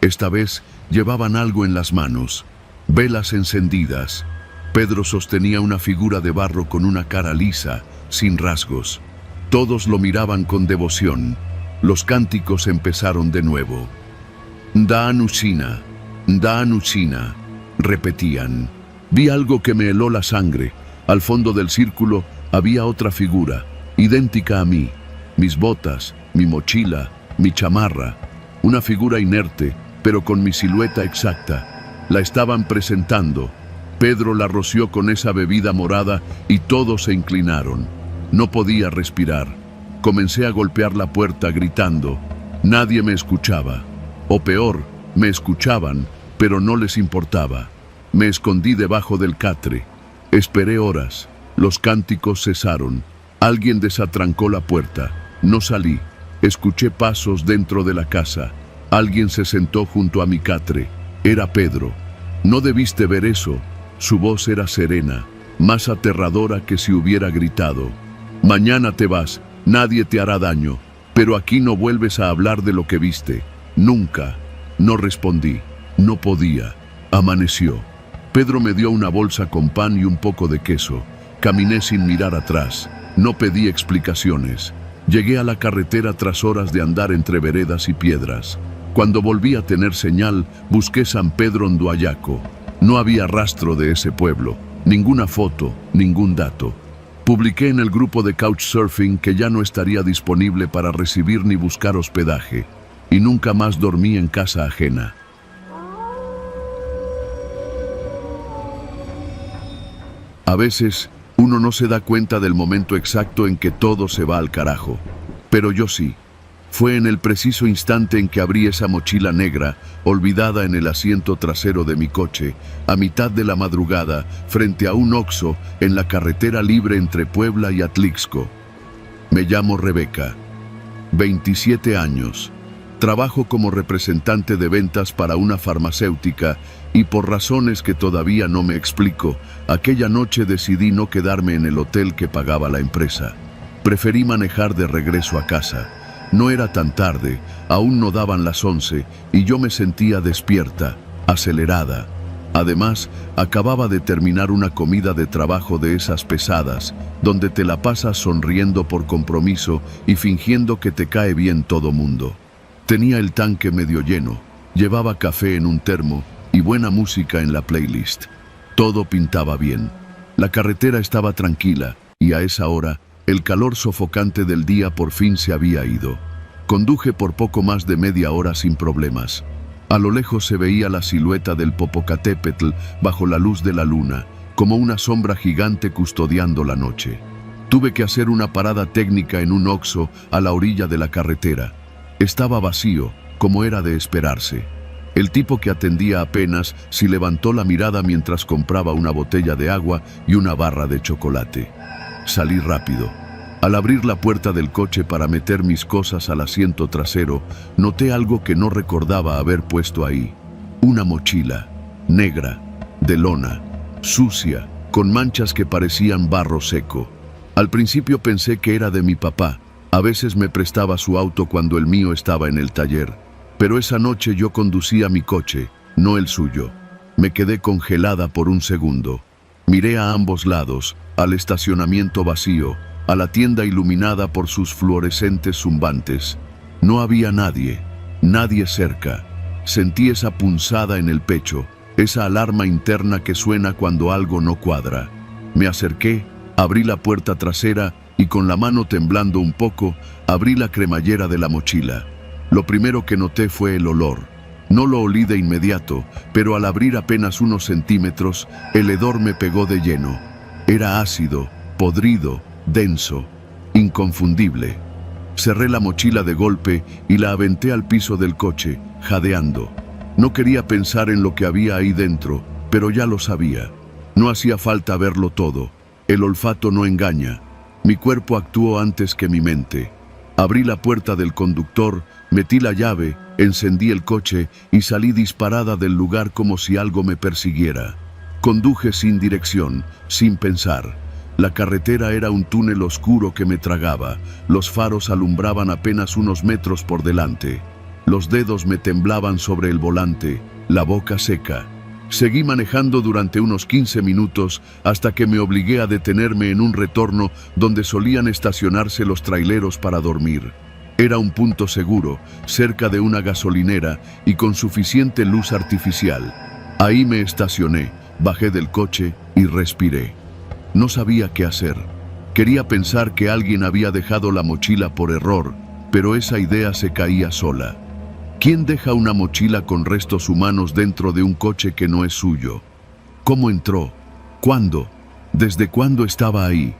Esta vez llevaban algo en las manos, velas encendidas. Pedro sostenía una figura de barro con una cara lisa, sin rasgos. Todos lo miraban con devoción. Los cánticos empezaron de nuevo. Da Anushina, repetían. Vi algo que me heló la sangre. Al fondo del círculo había otra figura, idéntica a mí. Mis botas, mi mochila, mi chamarra. Una figura inerte, pero con mi silueta exacta. La estaban presentando. Pedro la roció con esa bebida morada y todos se inclinaron. No podía respirar. Comencé a golpear la puerta gritando. Nadie me escuchaba. O peor, me escuchaban, pero no les importaba. Me escondí debajo del catre. Esperé horas. Los cánticos cesaron. Alguien desatrancó la puerta. No salí. Escuché pasos dentro de la casa. Alguien se sentó junto a mi catre. Era Pedro. No debiste ver eso. Su voz era serena, más aterradora que si hubiera gritado. Mañana te vas, nadie te hará daño, pero aquí no vuelves a hablar de lo que viste. Nunca. No respondí. No podía. Amaneció. Pedro me dio una bolsa con pan y un poco de queso. Caminé sin mirar atrás. No pedí explicaciones. Llegué a la carretera tras horas de andar entre veredas y piedras. Cuando volví a tener señal, busqué San Pedro Anduayaco. No había rastro de ese pueblo, ninguna foto, ningún dato. Publiqué en el grupo de Couchsurfing que ya no estaría disponible para recibir ni buscar hospedaje, y nunca más dormí en casa ajena. A veces, uno no se da cuenta del momento exacto en que todo se va al carajo, pero yo sí. Fue en el preciso instante en que abrí esa mochila negra, olvidada en el asiento trasero de mi coche, a mitad de la madrugada, frente a un Oxxo, en la carretera libre entre Puebla y Atlixco. Me llamo Rebeca, 27 años. Trabajo como representante de ventas para una farmacéutica y por razones que todavía no me explico, aquella noche decidí no quedarme en el hotel que pagaba la empresa. Preferí manejar de regreso a casa. No era tan tarde, aún no daban las 11 y yo me sentía despierta, acelerada. Además, acababa de terminar una comida de trabajo de esas pesadas, donde te la pasas sonriendo por compromiso y fingiendo que te cae bien todo mundo. Tenía el tanque medio lleno, llevaba café en un termo y buena música en la playlist. Todo pintaba bien. La carretera estaba tranquila y a esa hora, el calor sofocante del día por fin se había ido. Conduje por poco más de media hora sin problemas. A lo lejos se veía la silueta del Popocatépetl bajo la luz de la luna, como una sombra gigante custodiando la noche. Tuve que hacer una parada técnica en un Oxxo a la orilla de la carretera. Estaba vacío, como era de esperarse. El tipo que atendía apenas si levantó la mirada mientras compraba una botella de agua y una barra de chocolate. Salí rápido. Al abrir la puerta del coche para meter mis cosas al asiento trasero, noté algo que no recordaba haber puesto ahí. Una mochila, negra, de lona, sucia, con manchas que parecían barro seco. Al principio pensé que era de mi papá. A veces me prestaba su auto cuando el mío estaba en el taller. Pero esa noche yo conducía mi coche, no el suyo. Me quedé congelada por un segundo. Miré a ambos lados, al estacionamiento vacío, a la tienda iluminada por sus fluorescentes zumbantes. No había nadie, nadie cerca. Sentí esa punzada en el pecho, esa alarma interna que suena cuando algo no cuadra. Me acerqué, abrí la puerta trasera y con la mano temblando un poco, abrí la cremallera de la mochila. Lo primero que noté fue el olor. No lo olí de inmediato, pero al abrir apenas unos centímetros, el hedor me pegó de lleno. Era ácido, podrido, denso, inconfundible. Cerré la mochila de golpe y la aventé al piso del coche, jadeando. No quería pensar en lo que había ahí dentro, pero ya lo sabía. No hacía falta verlo todo. El olfato no engaña. Mi cuerpo actuó antes que mi mente. Abrí la puerta del conductor, metí la llave, encendí el coche y salí disparada del lugar como si algo me persiguiera. Conduje sin dirección, sin pensar. La carretera era un túnel oscuro que me tragaba. Los faros alumbraban apenas unos metros por delante. Los dedos me temblaban sobre el volante, la boca seca. Seguí manejando durante unos 15 minutos hasta que me obligué a detenerme en un retorno donde solían estacionarse los traileros para dormir. Era un punto seguro, cerca de una gasolinera y con suficiente luz artificial. Ahí me estacioné, bajé del coche y respiré. No sabía qué hacer. Quería pensar que alguien había dejado la mochila por error, pero esa idea se caía sola. ¿Quién deja una mochila con restos humanos dentro de un coche que no es suyo? ¿Cómo entró? ¿Cuándo? ¿Desde cuándo estaba ahí?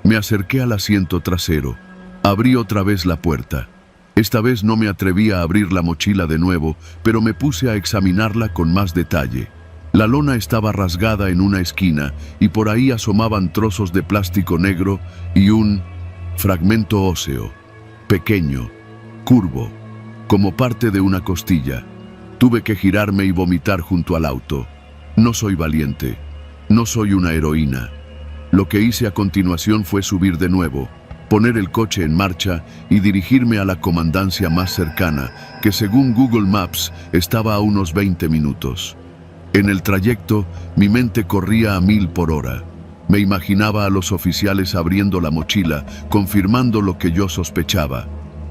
Me acerqué al asiento trasero. Abrí otra vez la puerta. Esta vez no me atreví a abrir la mochila de nuevo, pero me puse a examinarla con más detalle. La lona estaba rasgada en una esquina y por ahí asomaban trozos de plástico negro y un fragmento óseo, pequeño, curvo, como parte de una costilla. Tuve que girarme y vomitar junto al auto. No soy valiente, no soy una heroína. Lo que hice a continuación fue subir de nuevo, poner el coche en marcha y dirigirme a la comandancia más cercana, que según Google Maps estaba a unos 20 minutos. En el trayecto, mi mente corría a 1000 por hora. Me imaginaba a los oficiales abriendo la mochila, confirmando lo que yo sospechaba.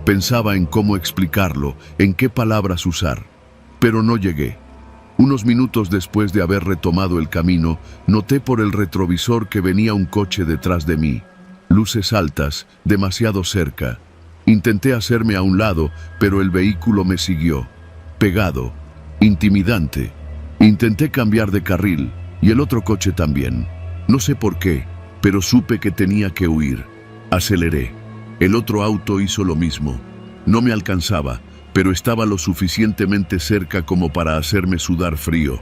Pensaba en cómo explicarlo, en qué palabras usar. Pero no llegué. Unos minutos después de haber retomado el camino, noté por el retrovisor que venía un coche detrás de mí. Luces altas, demasiado cerca. Intenté hacerme a un lado, pero el vehículo me siguió. Pegado, intimidante. Intenté cambiar de carril, y el otro coche también. No sé por qué, pero supe que tenía que huir. Aceleré. El otro auto hizo lo mismo. No me alcanzaba, pero estaba lo suficientemente cerca como para hacerme sudar frío.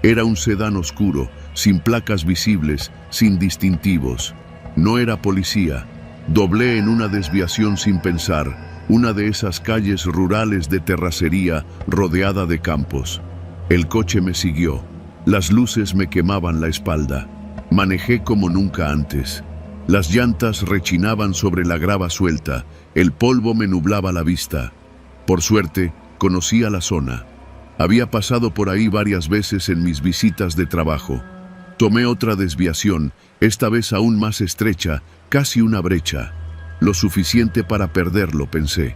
Era un sedán oscuro, sin placas visibles, sin distintivos. No era policía. Doblé en una desviación sin pensar, una de esas calles rurales de terracería rodeada de campos. El coche me siguió. Las luces me quemaban la espalda. Manejé como nunca antes. Las llantas rechinaban sobre la grava suelta, el polvo me nublaba la vista. Por suerte, conocía la zona. Había pasado por ahí varias veces en mis visitas de trabajo. Tomé otra desviación, esta vez aún más estrecha, casi una brecha. Lo suficiente para perderlo, pensé.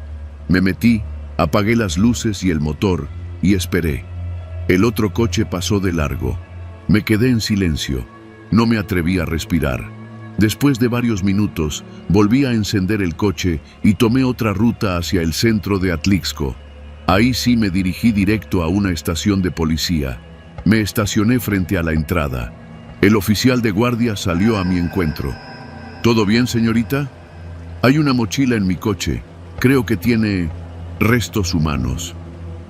Me metí, apagué las luces y el motor, y esperé. El otro coche pasó de largo. Me quedé en silencio. No me atreví a respirar. Después de varios minutos, volví a encender el coche y tomé otra ruta hacia el centro de Atlixco. Ahí sí me dirigí directo a una estación de policía. Me estacioné frente a la entrada. El oficial de guardia salió a mi encuentro. ¿Todo bien, señorita? Hay una mochila en mi coche. Creo que tiene restos humanos.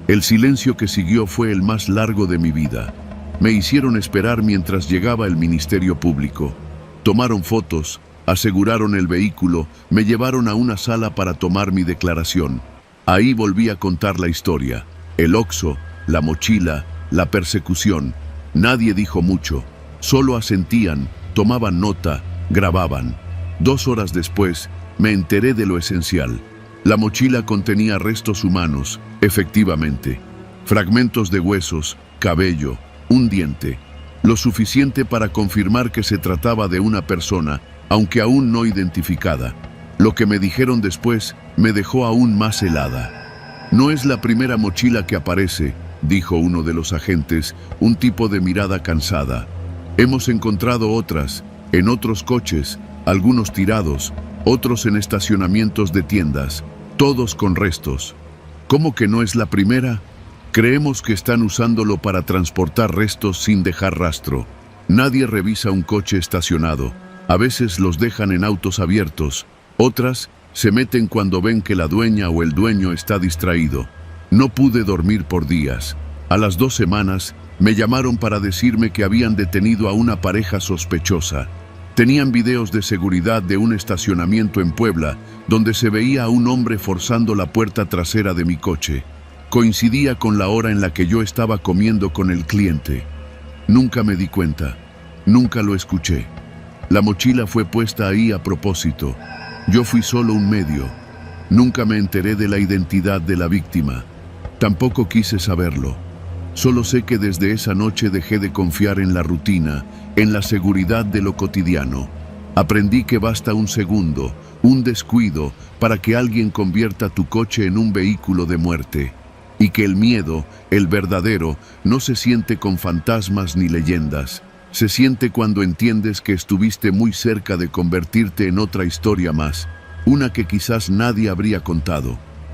El silencio que siguió fue el más largo de mi vida. Me hicieron esperar mientras llegaba el Ministerio Público. Tomaron fotos, aseguraron el vehículo, me llevaron a una sala para tomar mi declaración. Ahí volví a contar la historia. El Oxxo, la mochila, la persecución. Nadie dijo mucho. Solo asentían, tomaban nota, grababan. 2 horas después, me enteré de lo esencial. La mochila contenía restos humanos, efectivamente. Fragmentos de huesos, cabello, un diente. Lo suficiente para confirmar que se trataba de una persona, aunque aún no identificada. Lo que me dijeron después me dejó aún más helada. No es la primera mochila que aparece, dijo uno de los agentes, un tipo de mirada cansada. Hemos encontrado otras, en otros coches, algunos tirados, otros en estacionamientos de tiendas, todos con restos. ¿Cómo que no es la primera? Creemos que están usándolo para transportar restos sin dejar rastro. Nadie revisa un coche estacionado. A veces los dejan en autos abiertos. Otras se meten cuando ven que la dueña o el dueño está distraído. No pude dormir por días. A las 2 semanas me llamaron para decirme que habían detenido a una pareja sospechosa. Tenían videos de seguridad de un estacionamiento en Puebla, donde se veía a un hombre forzando la puerta trasera de mi coche. Coincidía con la hora en la que yo estaba comiendo con el cliente. Nunca me di cuenta. Nunca lo escuché. La mochila fue puesta ahí a propósito. Yo fui solo un medio. Nunca me enteré de la identidad de la víctima. Tampoco quise saberlo. Solo sé que desde esa noche dejé de confiar en la rutina, en la seguridad de lo cotidiano. Aprendí que basta un segundo, un descuido, para que alguien convierta tu coche en un vehículo de muerte. Y que el miedo, el verdadero, no se siente con fantasmas ni leyendas. Se siente cuando entiendes que estuviste muy cerca de convertirte en otra historia más, una que quizás nadie habría contado.